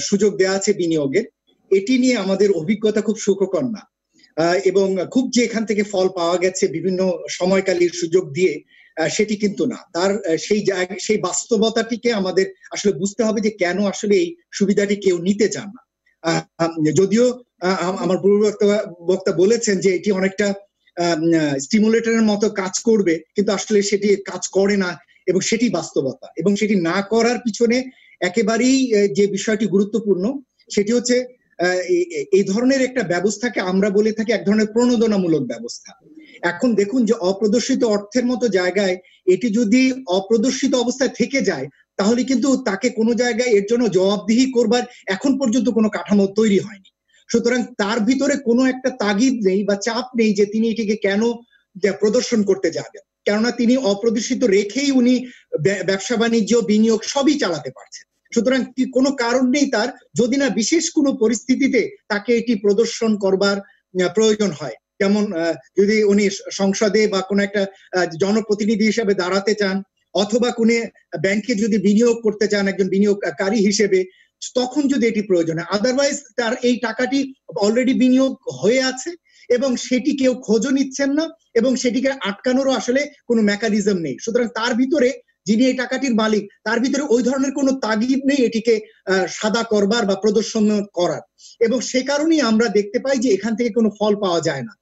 Speaker 3: সুযোগ দেওয়া আছে বিনিয়োগের, এটি নিয়ে আমাদের অভিজ্ঞতা খুব সুখকর না, এবং খুব যে এখান থেকে ফল পাওয়া গেছে বিভিন্ন সময়কালীন সুযোগ দিয়ে, সেটি কিন্তু না। তার সেই বাস্তবতাটিকে আমাদের আসলে বুঝতে হবে যে কেন আসলে এই সুবিধাটি কেউ নিতে চান না। যদিও আমার পূর্ব বক্তা বলেছেন যে এটি অনেকটা স্টিমুলেটরের মতো কাজ করবে, কিন্তু আসলে সেটি কাজ করে না এবং সেটি বাস্তবতা। এবং সেটি না করার পিছনে একেবারেই যে বিষয়টি গুরুত্বপূর্ণ সেটি হচ্ছে এই ধরনের একটা ব্যবস্থাকে আমরা বলে থাকি এক ধরনের প্রণোদনামূলক ব্যবস্থা। এখন দেখুন যে অপ্রদর্শিত অর্থের মতো জায়গায় এটি যদি অপ্রদর্শিত অবস্থায় থেকে যায়, তাহলে কিন্তু তাকে কোনো জায়গায় এর জন্য জবাবদিহি করবার এখন পর্যন্ত কোনো কাঠামো তৈরি হয়নি। সুতরাং তার ভিতরে কোনো একটা তাগিদ নেই বা চাপ নেই যে তিনি এটিকে কেন প্রদর্শন করতে যাবেন, কেননা তিনি অপ্রদর্শিত রেখেই উনি ব্যবসা বাণিজ্য বিনিয়োগ সবই চালাতে পারছেন। সুতরাং কোনো কারণ নেই তার, যদি না বিশেষ কোনো পরিস্থিতিতে তাকে এটি প্রদর্শন করবার প্রয়োজন হয়। যেমন যদি উনি সংসদে বা কোনো একটা জনপ্রতিনিধি হিসেবে দাঁড়াতে চান, অথবা কোনো ব্যাংকে যদি বিনিয়োগ করতে চান একজন বিনিয়োগকারী হিসেবে, তখন যদি এটি প্রয়োজন হয়। আদারওয়াইজ তার এই টাকাটি অলরেডি বিনিয়োগ হয়ে আছে এবং সেটি কেউ খোঁজও নিচ্ছেন না এবং সেটিকে আটকানোরও আসলে কোনো মেকানিজম নেই। সুতরাং তার ভিতরে, যিনি এই টাকাটির মালিক, তার ভিতরে ওই ধরনের কোনো তাগিদ নেই এটিকে সাদা করবার বা প্রদর্শন করার। এবং সে কারণেই আমরা দেখতে পাই যে এখান থেকে কোনো ফল পাওয়া যায় না।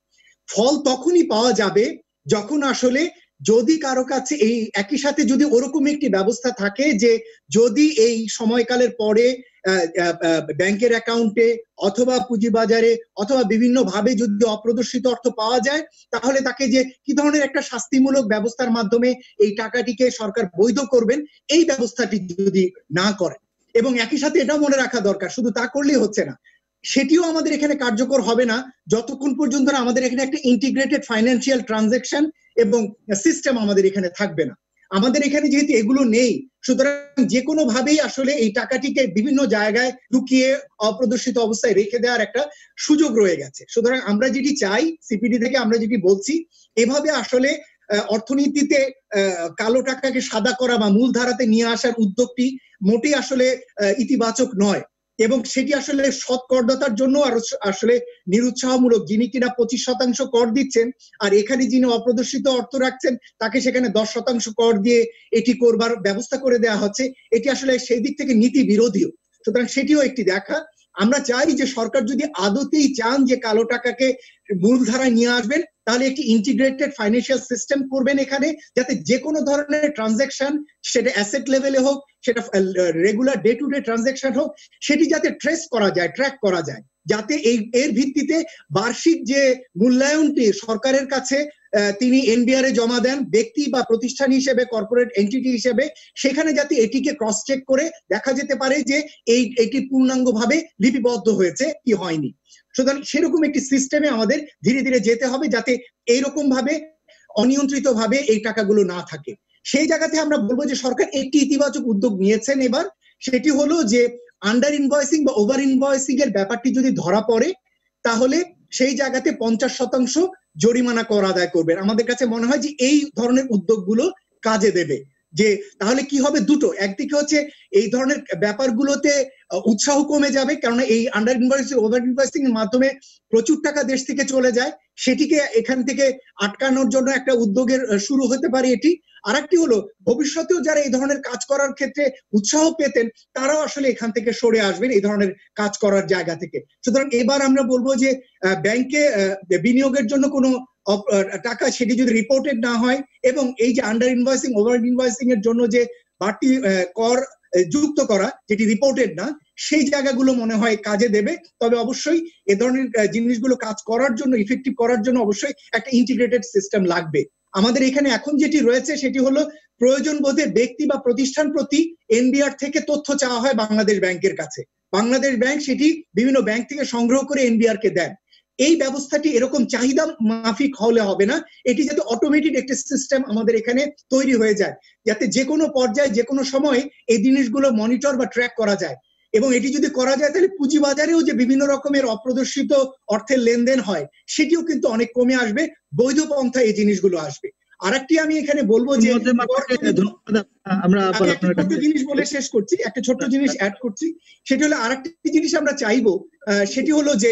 Speaker 3: ফল তখনই পাওয়া যাবে যখন আসলে যদি কারো কাছে এই একই সাথে যদি ওরকম একটি ব্যবস্থা থাকে যে যদি এই সময়কালের পরে ব্যাংকের অ্যাকাউন্টে অথবা পুঁজিবাজারে অথবা বিভিন্ন ভাবে যদি অপ্রদর্শিত অর্থ পাওয়া যায়, তাহলে তাকে যে কি ধরনের একটা শাস্তিমূলক ব্যবস্থার মাধ্যমে এই টাকাটিকে সরকার বৈধ করবেন, এই ব্যবস্থাটি যদি না করে। এবং একই সাথে এটাও মনে রাখা দরকার, শুধু তা করলেই হচ্ছে না, সেটিও আমাদের এখানে কার্যকর হবে না যতক্ষণ পর্যন্ত আমাদের এখানে একটা ইন্টিগ্রেটেড ফাইন্যান্সিয়াল ট্রানজাকশন এবং সিস্টেম আমাদের এখানে থাকবে না। আমাদের এখানে যেহেতু এগুলো নেই, সুতরাং যে কোনো ভাবেই আসলে এই টাকাটিকে বিভিন্ন জায়গায় লুকিয়ে অপ্রদর্শিত অবস্থায় রেখে দেওয়ার একটা সুযোগ রয়ে গেছে। সুতরাং আমরা যেটি চাই, সিপিডি থেকে আমরা যেটি বলছি, এভাবে আসলে অর্থনীতিতে কালো টাকাকে সাদা করা বা মূলধারাতে নিয়ে আসার উদ্যোগটি মোটেই আসলে ইতিবাচক নয় এবং সেটি আসলে সৎ করদাতার জন্য আর আসলে নিরুৎসাহমূলক। যিনি কিনা 25% কর দিচ্ছেন আর এখানে যিনি অপ্রদর্শিত অর্থ রাখছেন তাকে সেখানে 10% কর দিয়ে এটি করবার ব্যবস্থা করে দেওয়া হচ্ছে, এটি আসলে সেই দিক থেকে নীতি বিরোধীও। সুতরাং সেটিও একটি দেখা। আমরা চাই যে সরকার যদি আদতেই চান যে কালো টাকাকে মূলধারায় নিয়ে আসবেন, তাহলে একটি ইন্টিগ্রেটেড ফাইন্যান্সিয়াল সিস্টেম করবেন এখানে, যাতে যে কোনো ধরনের ট্রানজাকশন, সেটা অ্যাসেট লেভেলে হোক, সেটা regular day to day transaction হোক, সেটি যাতে ট্রেস করা যায়, ট্র্যাক করা যায়, যাতে এর ভিত্তিতে বার্ষিক যে মূল্যায়নটি সরকারের কাছে তিনি এনবিআর এ জমা দেন ব্যক্তি বা প্রতিষ্ঠান হিসেবে, কর্পোরেট এন্টিটি হিসেবে, সেখানে যাতে এটিকে ক্রস চেক করে দেখা যেতে পারে যে এটি পূর্ণাঙ্গভাবে লিপিবদ্ধ হয়েছে কি হয়নি। সুতরাং সেরকম একটি সিস্টেমে আমাদের ধীরে ধীরে যেতে হবে, যাতে এইরকম ভাবে অনিয়ন্ত্রিত ভাবে এই টাকাগুলো না থাকে। সেই জায়গাতে আমরা বলবো যে সরকার একটি ইতিবাচক উদ্যোগ নিয়েছেন এবার, সেটি হলো যে আন্ডার ইনভয়েসিং বা ওভার ইনভয়েসিং এর ব্যাপারটি যদি ধরা পড়ে, তাহলে সেই জায়গাতে 50% জরিমানা কর আদায় করবেন। আমাদের কাছে মনে হয় যে এই ধরনের উদ্যোগগুলো কাজে দেবে। যে তাহলে কি হবে, দুটো, একদিকে হচ্ছে এই ধরনের ব্যাপারগুলোতে উৎসাহ কমে যাবে, কারণ এই আন্ডার ইনভয়েসিং ওভার ইনভয়েসিং এর মাধ্যমে প্রচুর টাকা দেশ থেকে চলে যায়, সেটিকে এখান থেকে আটকানোর জন্য একটা উদ্যোগের শুরু হতে পারে এটি। আরেকটি হলো ভবিষ্যতেও যারা এই ধরনের কাজ করার ক্ষেত্রে উৎসাহ পেতেন, তারাও আসলে এখান থেকে সরে আসবেন এই ধরনের কাজ করার জায়গা থেকে। সুতরাং এবার আমরা বলবো যে ব্যাংকে বিনিয়োগের জন্য কোনো টাকা সেটি যদি রিপোর্টেড না হয় এবং এই যে আন্ডার ইনভয়েসিং ওভার ইনভয়েসিং এর জন্য যে বাড়তি কর যুক্ত করা যেটি রিপোর্টেড না, সেই জায়গাগুলো মনে হয় কাজে দেবে। তবে অবশ্যই এ ধরনের জিনিসগুলো কাজ করার জন্য, ইফেক্টিভ করার জন্য অবশ্যই একটা ইন্টিগ্রেটেড সিস্টেম লাগবে। আমাদের এখানে এখন যেটি রয়েছে সেটি হলো প্রয়োজন বোধে ব্যক্তি বা প্রতিষ্ঠান প্রতি এনবিআর থেকে তথ্য চাওয়া হয় বাংলাদেশ ব্যাংকের কাছে। বাংলাদেশ ব্যাংক সেটি বিভিন্ন ব্যাংক থেকে সংগ্রহ করে এনবিআর কে দেন। এই ব্যবস্থাটি এরকম চাহিদা মাফিক হলে হবে না, এটি যাতে অটোমেটিক একটা সিস্টেম আমাদের এখানে তৈরি হয়ে যায়, যাতে যে কোনো পর্যায়ে যে কোনো সময় এই জিনিসগুলো মনিটর বা ট্র্যাক করা যায়। এবং এটি যদি করা যায় তাহলে পুঁজিবাজারেও যে বিভিন্ন রকমের অপ্রদর্শিত অর্থের লেনদেন হয় সেটিও কিন্তু অনেক কমে আসবে, বৈধ পন্থা এই জিনিসগুলো আসবে। আরেকটি আমি এখানে বলবো যে আমরা ছোট্ট জিনিস বলে শেষ করছি, একটা ছোট্ট জিনিস অ্যাড করছি, সেটি হলো আরেকটি জিনিস আমরা চাইবো, সেটি হলো যে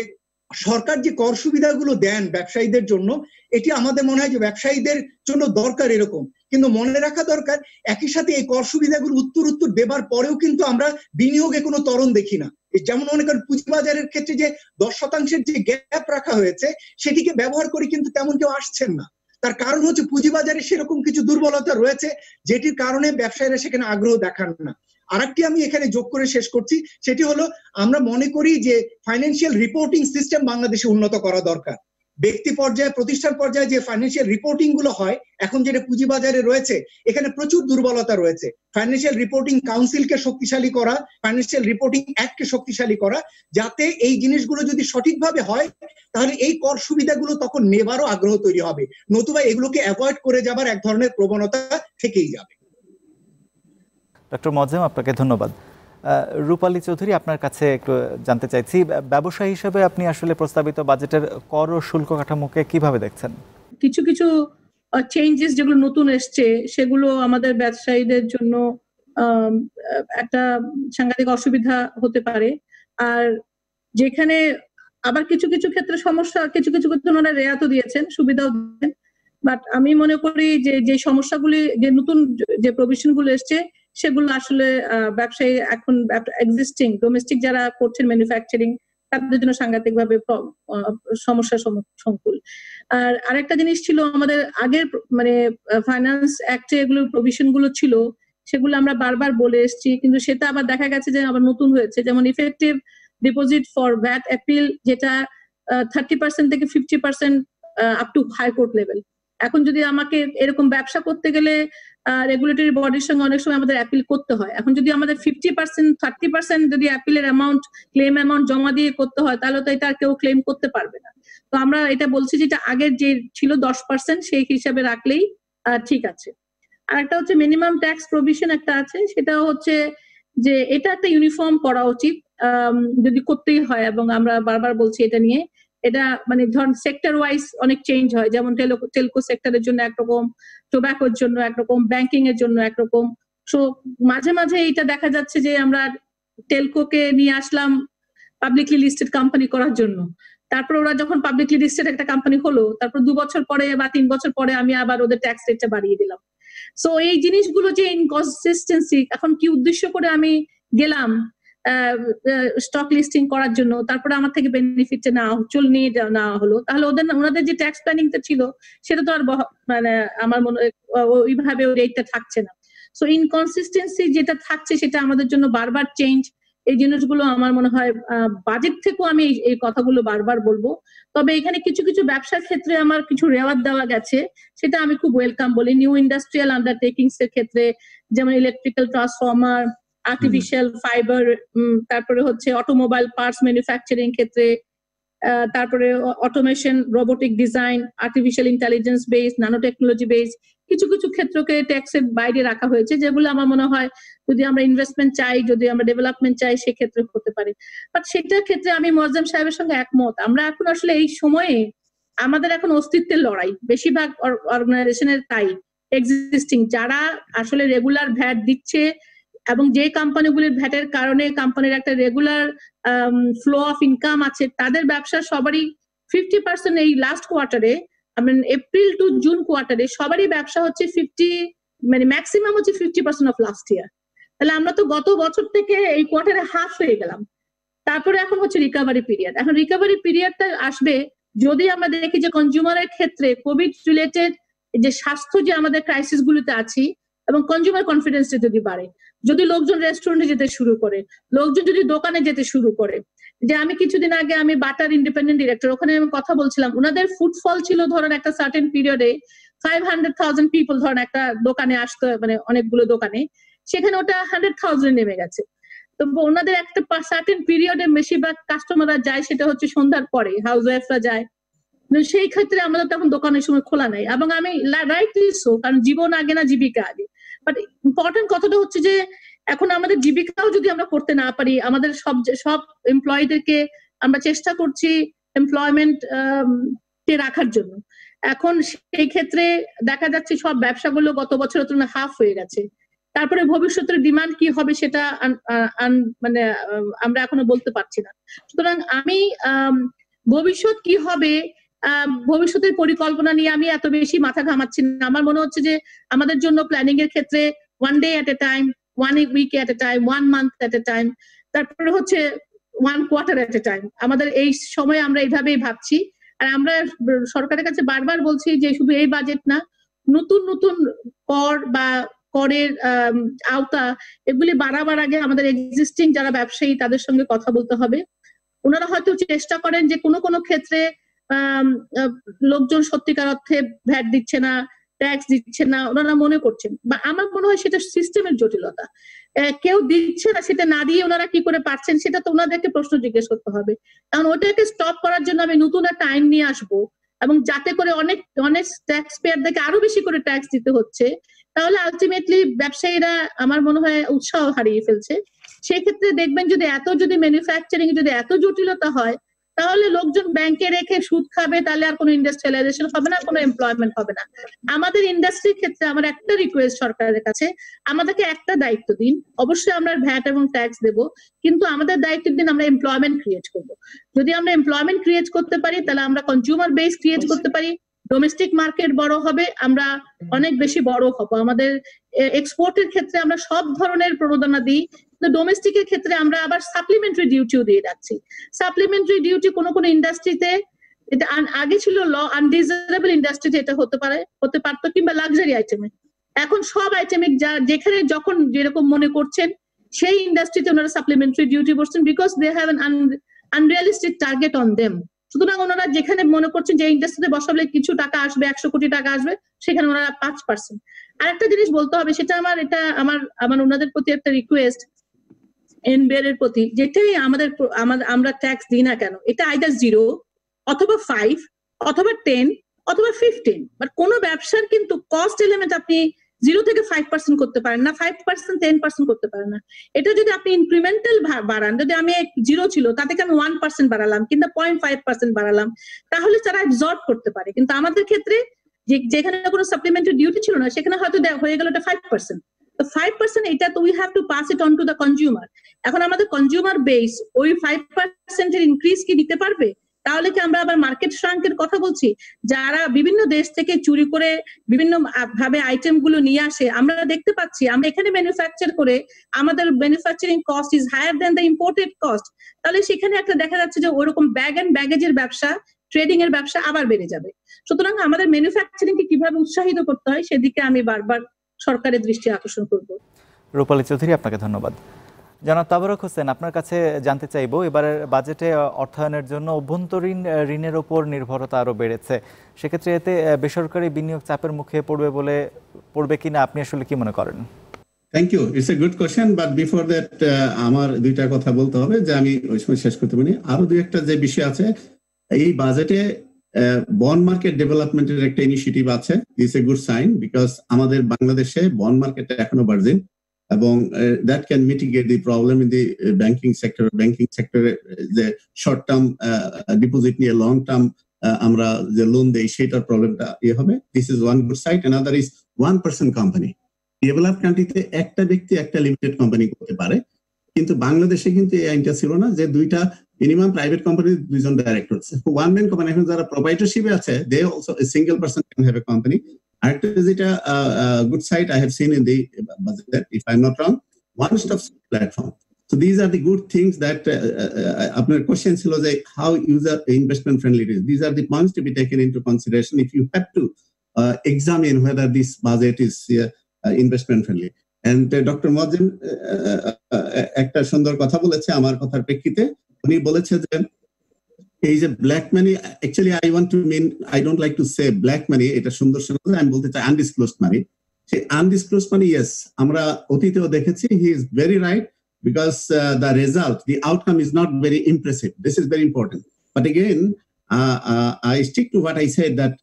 Speaker 3: সরকার যে কর সুবিধাগুলো দেন ব্যবসায়ীদের জন্য, এটি আমাদের মনে হয় যে ব্যবসায়ীদের জন্য দরকার এরকম, কিন্তু মনে রাখা দরকার একই সাথে এই কর সুবিধাগুলো উত্তর দেবার পরেও কিন্তু আমরা বিনিয়োগে কোনো ত্বরণ দেখি না। যেমন মনে করেন পুঁজিবাজারের ক্ষেত্রে যে 10% যে গ্যাপ রাখা হয়েছে সেটিকে ব্যবহার করে কিন্তু তেমন কেউ আসছেন না। তার কারণ হচ্ছে পুঁজিবাজারে সেরকম কিছু দুর্বলতা রয়েছে যেটির কারণে ব্যবসায়ীরা সেখানে আগ্রহ দেখান না। আরেকটি আমি এখানে যোগ করে শেষ করছি, সেটি হলো আমরা মনে করি যে ফাইন্যান্সিয়াল রিপোর্টিং সিস্টেম বাংলাদেশে উন্নত করা দরকার। ব্যক্তি পর্যায়ে প্রতিষ্ঠান পর্যায়ে যে ফাইন্যান্সিয়াল রিপোর্টিং গুলো হয় এখন যেটা পুঁজিবাজারে রয়েছে, এখানে প্রচুর দুর্বলতা রয়েছে। ফাইন্যান্সিয়াল রিপোর্টিং কাউন্সিলকে শক্তিশালী করা, ফাইন্যান্সিয়াল রিপোর্টিং অ্যাক্টকে শক্তিশালী করা, যাতে এই জিনিসগুলো যদি সঠিকভাবে হয় তাহলে এই কর সুবিধাগুলো তখন নেবারও আগ্রহ তৈরি হবে, নতুবা এগুলোকে অ্যাভয়েড করে যাবার এক ধরনের প্রবণতা থেকেই যাবে।
Speaker 1: ডক্টর মোয়াজ্জেম, আপনাকে ধন্যবাদ। রূপালী চৌধুরী, আপনার কাছে একটু জানতে চাইছি, ব্যবসায়ী হিসেবে আপনি আসলে প্রস্তাবিত বাজেটের কর ও শুল্ক কাঠামোকে কিভাবে দেখছেন?
Speaker 2: কিছু কিছু চেঞ্জেস যেগুলো নতুন এসছে সেগুলো আমাদের ব্যবসায়ীদের জন্য একটা সাংঘাতিক অসুবিধা হতে পারে। আর যেখানে আবার কিছু কিছু ক্ষেত্রে সমস্যা, কিছু কিছু ক্ষেত্রে ওনারা রেয়াতও দিয়েছেন, সুবিধাও দিয়েছেন। বাট আমি মনে করি যে সমস্যাগুলি, যে নতুন যে প্রভিশন গুলো এসছে সেগুলো আসলে ব্যবসায়ী এখন এক্সিস্টিং ডোমেস্টিক যারা করছেন ম্যানুফ্যাকচারিং তাদের জন্য সাংঘাতিক ভাবে সমস্যার সংকুল। আর আরেকটা জিনিস ছিল, আমাদের আগের মানে ফাইন্যান্স অ্যাক্টে এগুলো প্রভিশন গুলো ছিল, সেগুলো আমরা বারবার বলে এসেছি, কিন্তু সেটা আবার দেখা গেছে যে আবার নতুন হয়েছে। যেমন effective deposit for VAT appeal, যেটা 30% থেকে 50% আপ টু হাইকোর্ট লেভেল। এখন যদি আমাকে এরকম ব্যবসা করতে গেলে রেগুলেটরি বডির সঙ্গে অনেক সময় আমাদের অ্যাপিল করতে হয়। এখন যদি আমাদের 50% 30% যদি অ্যাপিলের অ্যামাউন্ট, ক্লেম অ্যামাউন্ট জমা দিয়ে করতে হয়, তাহলে তো এটা আর কেউ ক্লেম করতে পারবে না। তো আমরা এটা বলছি যেটা আগের যে ছিল 10% সেই হিসাবে রাখলেই ঠিক আছে। আর একটা হচ্ছে মিনিমাম ট্যাক্স প্রভিশন একটা আছে, সেটা হচ্ছে যে এটা একটা ইউনিফর্ম করা উচিত যদি করতেই হয়, এবং আমরা বারবার বলছি এটা নিয়ে। এটা মানে ধরুন সেক্টর ওয়াইজ অনেক চেঞ্জ হয়, যেমন টেলকো সেক্টরের জন্য একরকম, টোব্যাকোর জন্য একরকম, ব্যাংকিং এর জন্য একরকম। সো মাঝে মাঝে এটা দেখা যাচ্ছে যে আমরা টেলকোকে নিয়ে আসলাম পাবলিকলি লিস্টেড কোম্পানি করার জন্য, তারপর ওরা যখন পাবলিকলি লিস্টেড একটা কোম্পানি হলো, তারপর 2 বছর পরে বা 3 বছর পরে আমি আবার ওদের ট্যাক্স রেটটা বাড়িয়ে দিলাম। সো এই জিনিসগুলো যে ইনকনসিস্টেন্সি, এখন কি উদ্দেশ্য করে আমি গেলাম স্টক লিস্টিং করার জন্য, তারপরে আমার থেকে বেনিফিট নিয়ে নেওয়া হলো, তাহলে ওনাদের যে ট্যাক্স প্ল্যানিংটা ছিল সেটা তো আর মানে আমার মনে ওইভাবে ওই রেটটা থাকছে না। সো ইনকনসিস্টেন্সি যেটা থাকছে সেটা আমাদের জন্য বারবার চেঞ্জ। এই জিনিসগুলো আমার মনে হয় বাজেট থেকেও আমি এই কথাগুলো বারবার বলবো। তবে এখানে কিছু কিছু ব্যবসার ক্ষেত্রে আমার কিছু রেওয়াজ দেওয়া গেছে, সেটা আমি খুব ওয়েলকাম বলি। নিউ ইন্ডাস্ট্রিয়াল আন্ডারটেকিংস এর ক্ষেত্রে, যেমন ইলেকট্রিক্যাল ট্রান্সফরমার, আর্টিফিশিয়াল ফাইবার, তারপরে হচ্ছে অটোমোবাইল পার্টস ম্যানুফ্যাকচারিং ক্ষেত্রে, তারপরে automation, robotic design, artificial intelligence base, nano technology base, কিছু কিছু ক্ষেত্রকে ট্যাক্সের বাইরে রাখা হয়েছে, যেগুলো আমার মনে হয় যদি আমরা ইনভেস্টমেন্ট চাই, যদি আমরা ডেভেলপমেন্ট চাই, সেক্ষেত্রে হতে পারে। বাট সেটার ক্ষেত্রে আমি মোয়াজ্জেম সাহেবের সঙ্গে একমত। আমরা এখন আসলে এই সময়ে আমাদের এখন অস্তিত্বের লড়াই, বেশিরভাগ অর্গানাইজেশনের তাই এক্সিস্টিং, যারা আসলে রেগুলার ভ্যাট দিচ্ছে এবং যে কোম্পানিগুলির ভ্যাটের কারণে কোম্পানির একটা রেগুলার ফ্লো অফ ইনকাম আছে, তাদের ব্যবসা সবারই 50% এই লাস্ট কোয়ার্টারে, এপ্রিল টু জুন কোয়ার্টারে সবারই ব্যবসা হচ্ছে 50, মানে ম্যাক্সিমাম হচ্ছে 50% অফ লাস্ট ইয়ার। তাহলে আমরা তো গত বছর থেকে এই কোয়ার্টারে হাফ হয়ে গেলাম। তারপরে এখন হচ্ছে রিকভারি পিরিয়ড। এখন রিকভারি পিরিয়ডটা আসবে যদি আমরা দেখি যে কনজিউমারের ক্ষেত্রে কোভিড রিলেটেড যে স্বাস্থ্য যে আমাদের ক্রাইসিস গুলিতে আছি, এবং কনজিউমার কনফিডেন্সটা যদি বাড়ে, যদি লোকজন রেস্টুরেন্টে যেতে শুরু করে, লোকজন যদি দোকানে যেতে শুরু করে। যে আমি কিছুদিন আগে আমি বাটার ইন্ডিপেন্ডেন্ট ডিরেক্টর, ওখানে আমি কথা বলছিলাম, ওনাদের ফুটফল ছিল ধরেন একটা সার্টেন পিরিয়ডে 500,000 পিপল ধরেন একটা দোকানে আসতো, মানে অনেকগুলো দোকানে, সেখানে ওটা 100,000 নেমে গেছে। তো ওনাদের একটা সার্টেন পিরিয়ডে বেশিরভাগ কাস্টমাররা যায়, সেটা হচ্ছে সন্ধ্যার পরে, হাউস ওয়াইফরা যায়। সেই ক্ষেত্রে আমাদের তখন দোকানের সময় খোলা নাই, এবং আমি রাইটলি সো, কারণ জীবন আগে না জীবিকা আগে। বাট ইম্পর্টেন্ট কথাটা হচ্ছে যে এখন আমাদের জীবিকাও যদি আমরা করতে না পারি, আমাদের সব এমপ্লয়ীদেরকে আমরা চেষ্টা করছি এমপ্লয়মেন্ট কে রাখার জন্য। এখন সেই ক্ষেত্রে দেখা যাচ্ছে সব ব্যবসাগুলো গত বছরের তুলনায় হাফ হয়ে গেছে। তারপরে ভবিষ্যতের ডিমান্ড কি হবে সেটা মানে আমরা এখনো বলতে পারছি না। সুতরাং আমি ভবিষ্যৎ কি হবে, ভবিষ্যতের পরিকল্পনা নিয়ে আমি এত বেশি মাথা ঘামাচ্ছি না। আমার মনে হচ্ছে যে আমাদের জন্য প্ল্যানিং এর ক্ষেত্রে 1 day at a time, 1 week at a time, 1 month at a time, তারপরে হচ্ছে 1 quarter at a time। আমাদের এই সময় আমরা এইভাবেই ভাবছি। আর আমরা সরকারের কাছে বারবার বলছি যে শুধু এই বাজেট না, নতুন নতুন কর বা করের আওতা এগুলি বাড়াবার আগে আমাদের এক্সিস্টিং যারা ব্যবসায়ী তাদের সঙ্গে কথা বলতে হবে। ওনারা হয়তো চেষ্টা করেন যে কোনো কোনো ক্ষেত্রে লোকজন সত্যিকার অর্থে ভ্যাট দিচ্ছে না, ট্যাক্স দিচ্ছে না, ওনারা মনে করছেন, বা আমার মনে হয় সেটা সিস্টেমের জটিলতা। কেউ দিচ্ছে না, সেটা না দিয়ে ওনারা কি করে পারছেন সেটা তো ওনাদেরকে প্রশ্ন জিজ্ঞেস করতে হবে। কারণ ওটাকে স্টপ করার জন্য আমি নতুন একটা আইন নিয়ে আসবো, এবং যাতে করে অনেক অনেক ট্যাক্স পেয়ারদেরকে আরো বেশি করে ট্যাক্স দিতে হচ্ছে, তাহলে আলটিমেটলি ব্যবসায়ীরা আমার মনে হয় উৎসাহ হারিয়ে ফেলছে। সেক্ষেত্রে দেখবেন যদি ম্যানুফ্যাকচারিং যদি এত জটিলতা হয়, তাহলে লোকজন ব্যাংকে রেখে সুদ খাবে, তাহলে আর কোনো ইন্ডাস্ট্রিয়ালাইজেশন হবে না, কোনো এমপ্লয়মেন্ট হবে না। আমাদের ইন্ডাস্ট্রির ক্ষেত্রে আমার একটা রিকোয়েস্ট সরকারের কাছে, আমাদেরকে একটা দায়িত্ব দিন। অবশ্যই আমরা ভ্যাট এবং ট্যাক্স দেব, কিন্তু আমাদের দায়িত্ব দিন আমরা এমপ্লয়মেন্ট ক্রিয়েট করব। যদি আমরা এমপ্লয়মেন্ট ক্রিয়েট করতে পারি, তাহলে আমরা কনজিউমার বেস ক্রিয়েট করতে পারি, ডোমেস্টিক মার্কেট বড় হবে, আমরা অনেক বেশি বড় হব। আমাদের এক্সপোর্টের ক্ষেত্রে আমরা সব ধরনের প্রণোদনা দিই, ডোমেস্টিকের ক্ষেত্রে আমরা আবার সাপ্লিমেন্টারি ডিউটিও দিয়ে রাখছি। সাপ্লিমেন্টারি ডিউটি কোনো কোনো ইন্ডাস্ট্রিতে, এটা আগে ছিল ল আনডিজারেবল ইন্ডাস্ট্রিতে এটা হতে পারতো, কিংবা লাক্সারি আইটেমে। এখন সব আইটেমে যেখানে যখন যেরকম মনে করছেন সেই ইন্ডাস্ট্রিতে ওনারা সাপ্লিমেন্টারি ডিউটি বসছেন, because they have an unrealistic target on them. সুতরাং ওনারা যেখানে মনে করছেন যে ইন্ডাস্ট্রিতে বসালে কিছু টাকা আসবে, 100 কোটি টাকা আসবে, সেখানে ওনারা 5%। আরেকটা জিনিস বলতে হবে, সেটা আমার ওনাদের প্রতি একটা রিকোয়েস্ট, এনবিআর এর প্রতি, যেটাই আমরা ট্যাক্স দিই না কেন, এটা আইদার 0 অথবা 5 অথবা 10 অথবা 15, বাট কোন ব্যবসার কিন্তু কস্ট এলিমেন্ট আপনি 0 থেকে 5% করতে পারেন না, 5% 10% করতে পারেন না। এটা যদি আপনি ইনক্রিমেন্টাল বাড়ান, যদি আমি 0 ছিল তাতে আমি 1% বাড়ালাম কিংবা 0.5% বাড়ালাম, তাহলে তারা অ্যাবজর্ব করতে পারে। কিন্তু আমাদের ক্ষেত্রে যেখানে কোনো সাপ্লিমেন্টারি ডিউটি ছিল না, সেখানে হয়তো হয়ে গেল এটা 5%। তো 5% এটা তো we have two pass it on to the consumer. এখন আমাদের কনজিউমার বেস ওই 5% এর ইনক্রিজ কি দিতে পারবে? তাহলে কি আমরা আবার মার্কেট শ্রাঙ্কের কথা বলছি? যারা বিভিন্ন দেশ থেকে চুরি করে বিভিন্ন ভাবে আইটেম গুলো নিয়ে আসে, আমরা দেখতে পাচ্ছি আমরা এখানে ম্যানুফ্যাকচার করে আমাদের manufacturing cost is higher than the imported cost. তাহলে সেখানে একটা দেখা যাচ্ছে যে ওরকম ব্যাগ এন্ড ব্যাগেজের ব্যবসা, ট্রেডিং এর ব্যবসা আবার বেড়ে যাবে। সুতরাং আমাদের ম্যানুফ্যাকচারিং কে কিভাবে উৎসাহিত করতে হয় সেদিকে আমি বারবার সরকারের দৃষ্টি আকর্ষণ করব।
Speaker 1: রূপালী চৌধুরী, আপনাকে ধন্যবাদ। জনাব তাবারক হোসেন, আপনার কাছে জানতে চাইবো, এবারের বাজেটে অর্থায়নের জন্য অভ্যন্তরীণ ঋণের ওপর নির্ভরতা আরো বেড়েছে, সেক্ষেত্রে এতে বেসরকারি বিনিয়োগ চাপের মুখে পড়বে কিনা আপনি আসলে কি মনে করেন?
Speaker 4: Thank you, it's a good question, but before that আমার দুইটা কথা বলতে হবে, যে আমি ওই সময় শেষ করতে পারি। আরো দুই একটা যে বিষয় আছে এই বাজেটে, বন্ড মার্কেট ডেভেলপমেন্টের একটা ইনিশিয়েটিভ আছে। It's a good sign, because আমাদের বাংলাদেশে বন্ড মার্কেট এখনো ভার্জিন, এবং that can mitigate the problem in the banking সেক্টরে যে শর্ট টার্ম ডিপোজিট নিয়ে লং টার্ম আমরা যে লোন দেই সেটার প্রবলেমটা হবে। This is one good side. Another is 1% company. Develop কান্ট্রিতে একটা ব্যক্তি একটা লিমিটেড কোম্পানি করতে পারে, কিন্তু বাংলাদেশে কিন্তু এই আইনটা ছিল না, যে দুইটা মিনিমাম প্রাইভেট কোম্পানির 2 জন ডাইরেক্টর আছে। ওয়ান ম্যান কোম্পানি এখন যারা প্রোপ্রাইটরশিপে আছে, they also a single person can have a company. আরেকটা যেটা good side I have seen in the budget, if I am not wrong, one stop platform. So these are the good things that আপনার question ছিল যে how user investment friendly it is. These are the points to be taken into consideration if you have to examine whether this budget is investment friendly. And Dr. Mojim একটা সুন্দর কথা বলেছে আমার কথার প্রেক্ষিতে। উনি বলেছে যে এই যে black money, actually I don't like to say black money, এটা সুন্দর শোনা, আমি বলতে চাই আনডিসক্লোজড মানি। সেই আনডিসক্লোজড মানি, ইয়েস, আমরা অতীতেও দেখেছি, he is very right, because the outcome is not very impressive. This is very important. But again, I stick to what I said, that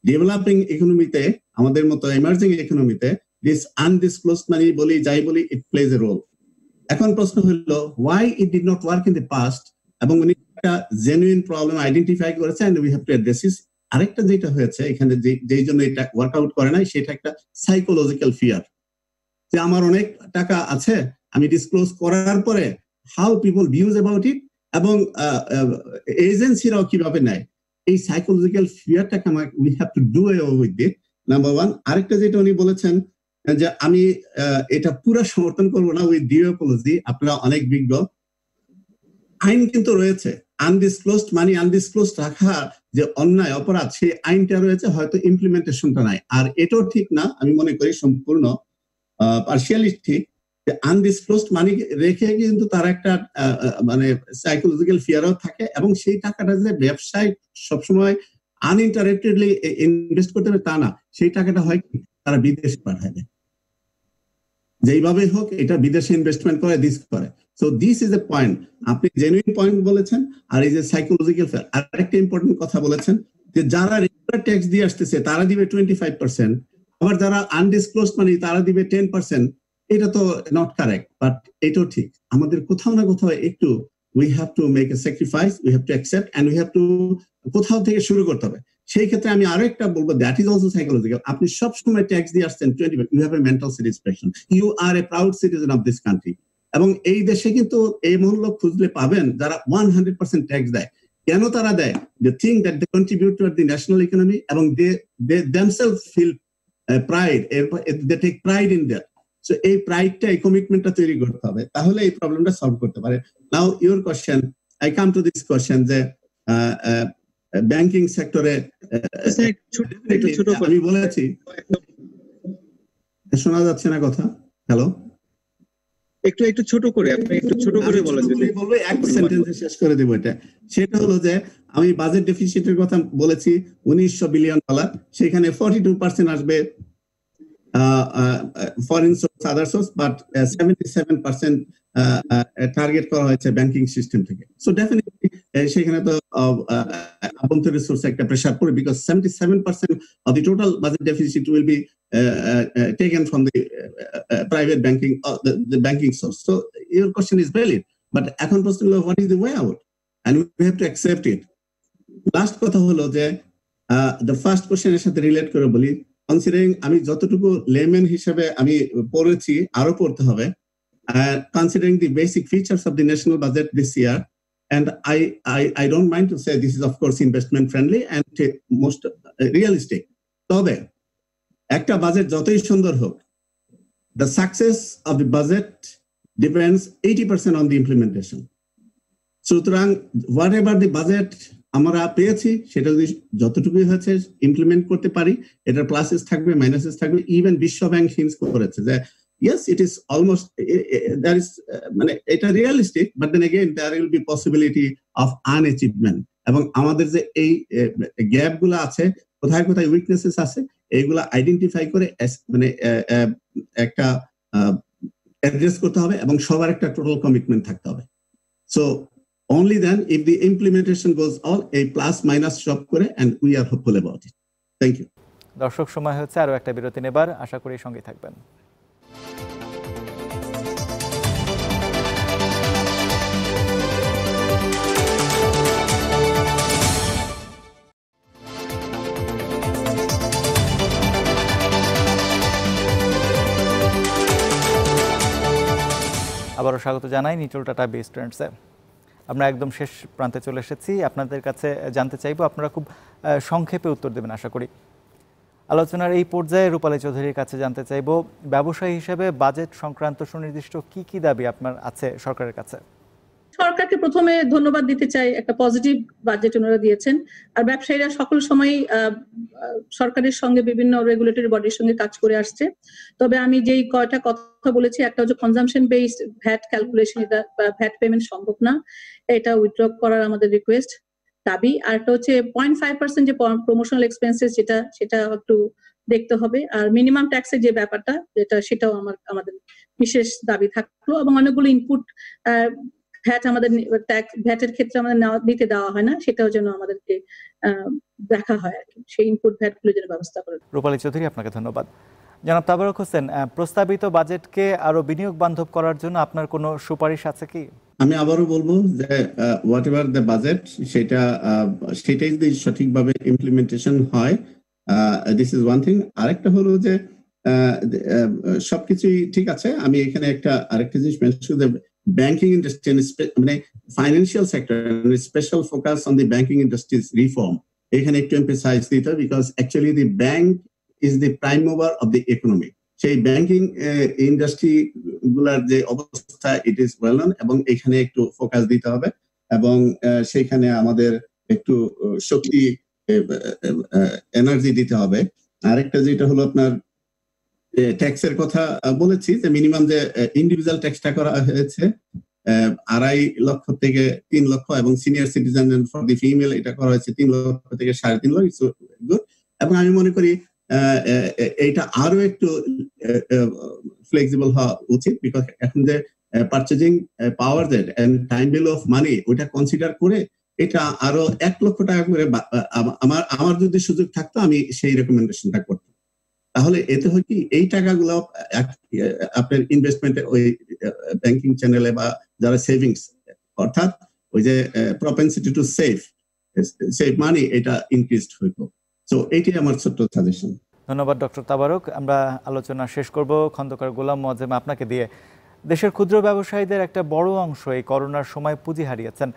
Speaker 4: developing economy te, amader moto emerging economy te, this undisclosed money boli jai boli, it plays a role. Ekhon proshno holo, why it did not work in the past, ebong uni ekta genuine problem identify koreche, and we have to address this. Arekta jeta hoyeche ekhane jei jonno eta work out kore nai, seta ekta psychological fear, je amar onek taka ache, আমি disclose করার পরে how people views about it, এবং এজেন্সিরাও কিভাবে নেয় এই psychological ফিয়ারটাকে we have to do away with it, number one. আরেকটা যেটা উনি বলেছেন যে আমি এটা পুরো সমর্থন করবো না, উইথ ডিউ অ্যাপোলজি, আপনারা অনেক বিজ্ঞ, আইন কিন্তু রয়েছে। আনডিসক্লোজড মানি আনডিসক্লোজড রাখা যে অন্যায় অপরাধ, সেই আইনটা রয়েছে, হয়তো ইমপ্লিমেন্টেশনটা নাই। আর এটাও ঠিক না, আমি মনে করি সম্পূর্ণ পার্শিয়ালি ঠিক, যে আনডিসক্লোজড মানি রেখে কিন্তু তার একটা মানে সাইকোলজিক্যাল ফিয়ারও থাকে, এবং সেই টাকাটা যে ব্যবসায় সবসময় আনইন্টারেক্টেডলি ইনভেস্ট করতে হবে তা না, সেই টাকাটা হয় কি তারা বিদেশে পাঠায় দেয়, যেইভাবে হোক এটা বিদেশে ইনভেস্টমেন্ট করে দিস করে। So this is a point, আপনি জেনুইন পয়েন্ট বলেছেন। আর এই যে সাইকোলজিক্যাল ফেয়ার, আরেকটা ইম্পর্টেন্ট কথা বলেছেন যে যারা রেগুলার ট্যাক্স দিয়ে আসতেছে তারা দিবে 25%, আবার যারা আনডিসক্লোজড মানি তারা দিবে 10%। এটা তো নট কারেক্ট, বাট এটাও ঠিক। আমাদের কোথাও না কোথাও একটু we have to make a sacrifice, we have to accept, and we have to কোথাও থেকে শুরু করতে হবে। সেই ক্ষেত্রে আমি আরো একটা বলবো, দ্যাট ইজ অলসো সাইকোলজিক্যাল। আপনি সবসময় ট্যাক্স দিয়ে আসছেন 20%, you have a mental satisfaction, you are a proud citizen of this country. এবং এই দেশে কিন্তু এই মহল্য খুঁজলে পাবেন যারা 100% ট্যাক্স দেয়। কেন তারা দেয়? They think that they contribute to the national economy, এবং they themselves feel pride, they take pride in that. So এই প্রাইডটা, এই কমিটমেন্টটা তৈরি করতে হবে, তাহলে এই প্রবলেমটা সলভ করতে পারে। Now your question, I come to this question যে ব্যাংকিং সেক্টরে আমি বলেছি, শোনা যাচ্ছে না কথা? হ্যালো,
Speaker 5: একটু ছোট করে, আপনি একটু ছোট করে বলেন। যদি
Speaker 4: বলবো এক সেন্টেন্সে শেষ করে দেবো এটা। সেটা হলো যে আমি বাজেট ডেফিসিটের কথা বলেছি $1900 বিলিয়ন, সেখানে 42% আসবে foreign source, other source, but 77% target করা হয়েছে ব্যাংকিং সিস্টেম থেকে। সো ডেফিনেটলি সেখানে তো আভ্যন্তরীণ সোর্সে একটা প্রেসার পড়ে, because 77% of the total budget deficit will be taken from the private banking, the banking source. So your question is valid, but এখন প্রশ্ন হলো what is the way out, and we have to accept it. Last কথা হলো যে the first question এর সাথে relate করে বলি, কনসিডারিং আমি যতটুকু লেম্যান হিসেবে আমি পড়েছি, আরো পড়তে হবে, considering the basic features of the national budget this year, and I don't mind to say this is of course investment friendly and most realistic. তবে একটা বাজেট যতই সুন্দর হোক, the success of the budget depends 80% on the implementation. সুতরাং whatever the budget আমরা পেয়েছি, সেটা যদি যতটুকুই হয়েছে ইমপ্লিমেন্ট করতে পারি, এটার প্লাসেস থাকবে, মাইনাসেস থাকবে। ইভেন বিশ্ব ব্যাংক হিন্টস করেছে যে yes, it is almost, there is মানে এটা realistic, but then again there will be possibility of unachievement. এবং আমাদের যে এই গ্যাপ গুলো আছে, কোথায় কোথায় উইকনেসেস আছে, এইগুলা আইডেন্টিফাই করে মানে একটা অ্যাড্রেস করতে হবে, এবং সবার একটা টোটাল কমিটমেন্ট থাকতে হবে। So only then if the implementation goes all a plus minus সব করে, and we are hopeful about it. Thank you.
Speaker 1: দর্শক, সময় হচ্ছে আরো একটা বিরতি নেবার, আশা করি সঙ্গে থাকবেন। আবারও স্বাগত জানাই নিটোল টাটা বেস ট্রেন্ডসে। আমরা একদম শেষ প্রান্তে চলে এসেছি। আপনাদের কাছে জানতে চাইবো, আপনারা খুব সংক্ষেপে উত্তর দেবেন আশা করি। আলোচনার এই পর্যায়ে রূপালী চৌধুরীর কাছে জানতে চাইবো, ব্যবসায়ী হিসেবে বাজেট সংক্রান্ত সুনির্দিষ্ট কি কি দাবি আপনার আছে সরকারের কাছে?
Speaker 2: সরকারকে প্রথমে ধন্যবাদ দিতে চাই, একটা পজিটিভ বাজেট ওনারা দিয়েছেন। আর ব্যবসায়ীরা সকল সময় সরকারের সঙ্গে বিভিন্ন রেগুলেটরি বডির সঙ্গে কাজ করে আসছে। তবে আমি যেই কয়টা কথা বলেছি, একটা হচ্ছে কনজাম্পশন বেসড ভ্যাট ক্যালকুলেশন, এটা ভ্যাট পেমেন্ট সম্ভব না, এটা উইথড্র করার আমাদের রিকোয়েস্ট, দাবি। আর একটা হচ্ছে 0.5% যে প্রমোশনাল এক্সপেন্সেস, সেটা একটু দেখতে হবে। আর মিনিমাম ট্যাক্সের যে ব্যাপারটা, সেটাও আমাদের বিশেষ দাবি থাকলো। এবং অনেকগুলো ইনপুট ভ্যাট আমাদের ভ্যাটের ক্ষেত্রে আমাদের দিতে দেওয়া হয় না, সেটাও যেন আমাদেরকে দেখা হয় আর কি, সেই ইনপুট ভ্যাট গুলো যেন ব্যবস্থা করে।
Speaker 1: রূপালী চৌধুরী, আপনাকে ধন্যবাদ। জনাব তাবারক হোসেন, প্রস্তাবিত বাজেটকে আরো বিনিয়োগ বান্ধব করার জন্য আপনার কোনো সুপারিশ আছে কি?
Speaker 4: আমি আবারও বলবো যে হোয়াট এভার দ্য বাজেট, সেটাই যদি সঠিকভাবে ইমপ্লিমেন্টেশন হয়, দিস ইজ ওয়ান থিং। আরেকটা হলো যে সবকিছুই ঠিক আছে, আমি এখানে আরেকটা জিনিস mention, banking industry and financial sector and special focus on the banking industry's reform. এখানে একটু emphasize দিতে হবে because actually the bank is the prime mover of the economy. সেই ব্যাংকিং ইন্ডাস্ট্রি গুলার যে অবস্থা ইট ইজ ওয়েল নন এবং এখানে একটু ফোকাস দিতে হবে এবং সেখানে আমাদের একটু শক্তি এনার্জি দিতে হবে। আরেকটা যেটা হলো আপনার ট্যাক্সের কথা বলেছি যে মিনিমাম যে ইন্ডিভিজুয়াল ট্যাক্সটা করা হয়েছে 2.5 লক্ষ থেকে 3 লক্ষ এবং senior citizen for the female এটা করা হয়েছে 3 লক্ষ থেকে 3.5 লক্ষ এবং আমি মনে করি এটা আরো একটু ফ্লেক্সিবল হওয়া উচিত বিকজ এখন যে purchasing power that end time value of money ওইটা কনসিডার করে এটা আরো 1 লক্ষ টাকা করে আমার যদি সুযোগ থাকতো আমি সেই রেকমেন্ডেশনটা করতাম। তাহলে এতে হয় কি এই টাকাগুলো আপনার ইনভেস্টমেন্টে ওই ব্যাংকিং চ্যানেলে বা যারা সেভিংস অর্থাৎ ওই যে প্রপেনসিটি টু সেভ মানি এটা ইনক্রিজড হইতো। সো এইটাই আমার ছোট্ট সাজেশন।
Speaker 1: ধন্যবাদ ডক্টর তাবারক। আমরা আলোচনা শেষ করব খন্দকার গোলাম মোয়াজ্জেম আপনাকে দিয়ে। দেশের ক্ষুদ্র ব্যবসায়ীদের একটা বড় অংশ এই করোনার সময় পুঁজি হারিয়েছেন,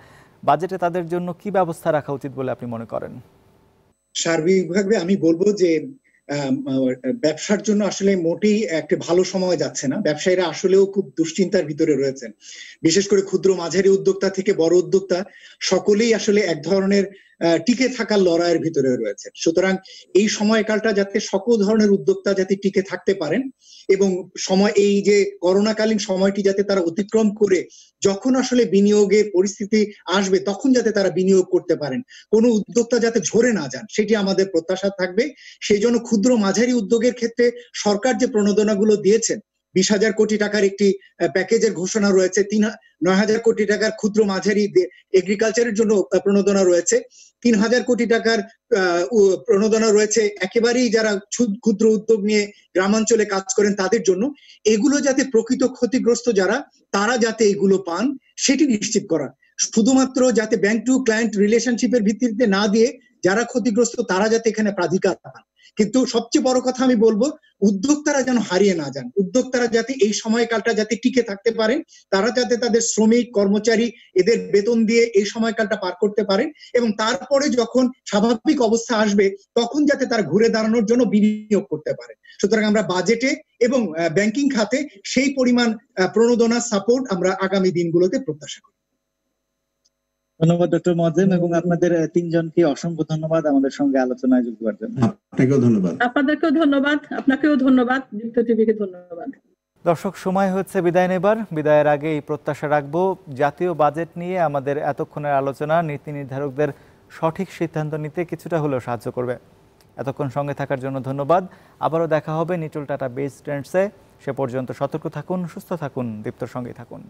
Speaker 1: বাজেটে তাদের জন্য কি ব্যবস্থা রাখা উচিত বলে আপনি মনে করেন?
Speaker 3: সার্বিকভাবে আমি বলবো যে ব্যবসার জন্য আসলে মোটেই একটা ভালো সময় যাচ্ছে না। ব্যবসায়ীরা আসলেও খুব দুশ্চিন্তার ভিতরে রয়েছেন, বিশেষ করে ক্ষুদ্র মাঝারি উদ্যোক্তা থেকে বড় উদ্যোক্তা সকলেই আসলে এক ধরনের টিকে থাকার লড়াইয়ের ভিতরে রয়েছে। সুতরাং এই সময়কালটা যাতে সকল ধরনের উদ্যোক্তা যাতে টিকে থাকতে পারেন এবং এই যে করোনাকালীন সময়টি যাতে তারা অতিক্রম করে যখন আসলে বিনিয়োগের পরিস্থিতি আসবে তখন যাতে তারা বিনিয়োগ করতে পারেন, কোনো উদ্যোক্তা যাতে ঝরে না যান সেটি আমাদের প্রত্যাশা থাকবে। সেই জন্য ক্ষুদ্র মাঝারি উদ্যোগের ক্ষেত্রে সরকার যে প্রণোদনাগুলো দিয়েছেন 20,000 কোটি টাকার একটি প্যাকেজের ঘোষণা রয়েছে, 9,000 কোটি টাকার ক্ষুদ্র মাঝারি এগ্রিকালচারের জন্য প্রণোদনা রয়েছে, 3,000 কোটি টাকার প্রণোদনা রয়েছে একেবারেই যারা ক্ষুদ্র উদ্যোগ নিয়ে গ্রামাঞ্চলে কাজ করেন তাদের জন্য। এগুলো যাতে প্রকৃত ক্ষতিগ্রস্ত যারা তারা যাতে এগুলো পান সেটি নিশ্চিত করা, শুধুমাত্র যাতে ব্যাংক টু ক্লায়েন্ট রিলেশনশিপের ভিত্তিতে না দিয়ে যারা ক্ষতিগ্রস্ত তারা যাতে এখানে প্রাধিকার পান। কিন্তু সবচেয়ে বড় কথা আমি বলবো উদ্যোক্তারা যেন হারিয়ে না যান, উদ্যোক্তারা যাতে এই সময়কালটা যাতে টিকে থাকতে পারেন, তারা যাতে তাদের শ্রমিক কর্মচারী এদের বেতন দিয়ে এই সময়কালটা পার করতে পারেন এবং তারপরে যখন স্বাভাবিক অবস্থা আসবে তখন যাতে তারা ঘুরে দাঁড়ানোর জন্য বিনিয়োগ করতে পারে। সুতরাং আমরা বাজেটে এবং ব্যাংকিং খাতে সেই পরিমাণ প্রণোদনা সাপোর্ট আমরা আগামী দিনগুলোতে প্রত্যাশা করি।
Speaker 5: ধন্যবাদ ডক্টর মোয়াজ্জেম এবং আপনাদের তিনজনকে অসংখ্য ধন্যবাদ আমাদের সঙ্গে আলোচনায় যুক্ত হওয়ার জন্য।
Speaker 4: আপনাকেও ধন্যবাদ।
Speaker 2: আপনাদেরকেও ধন্যবাদ, আপনাকেও ধন্যবাদ, যুক্ত টিভিকে ধন্যবাদ।
Speaker 1: দর্শক, সময় হচ্ছে বিদায় নেবার। বিদায়ের আগে এই প্রত্যাশা রাখবো জাতীয় বাজেট নিয়ে আমাদের এতক্ষণের আলোচনা নীতি নির্ধারকদের সঠিক সিদ্ধান্ত নিতে কিছুটা হলেও সাহায্য করবে। এতক্ষণ সঙ্গে থাকার জন্য ধন্যবাদ। আবারও দেখা হবে নিটোল টাটা বেস ট্রেন্ডসে। সে পর্যন্ত সতর্ক থাকুন, সুস্থ থাকুন, দীপ্তর সঙ্গেই থাকুন।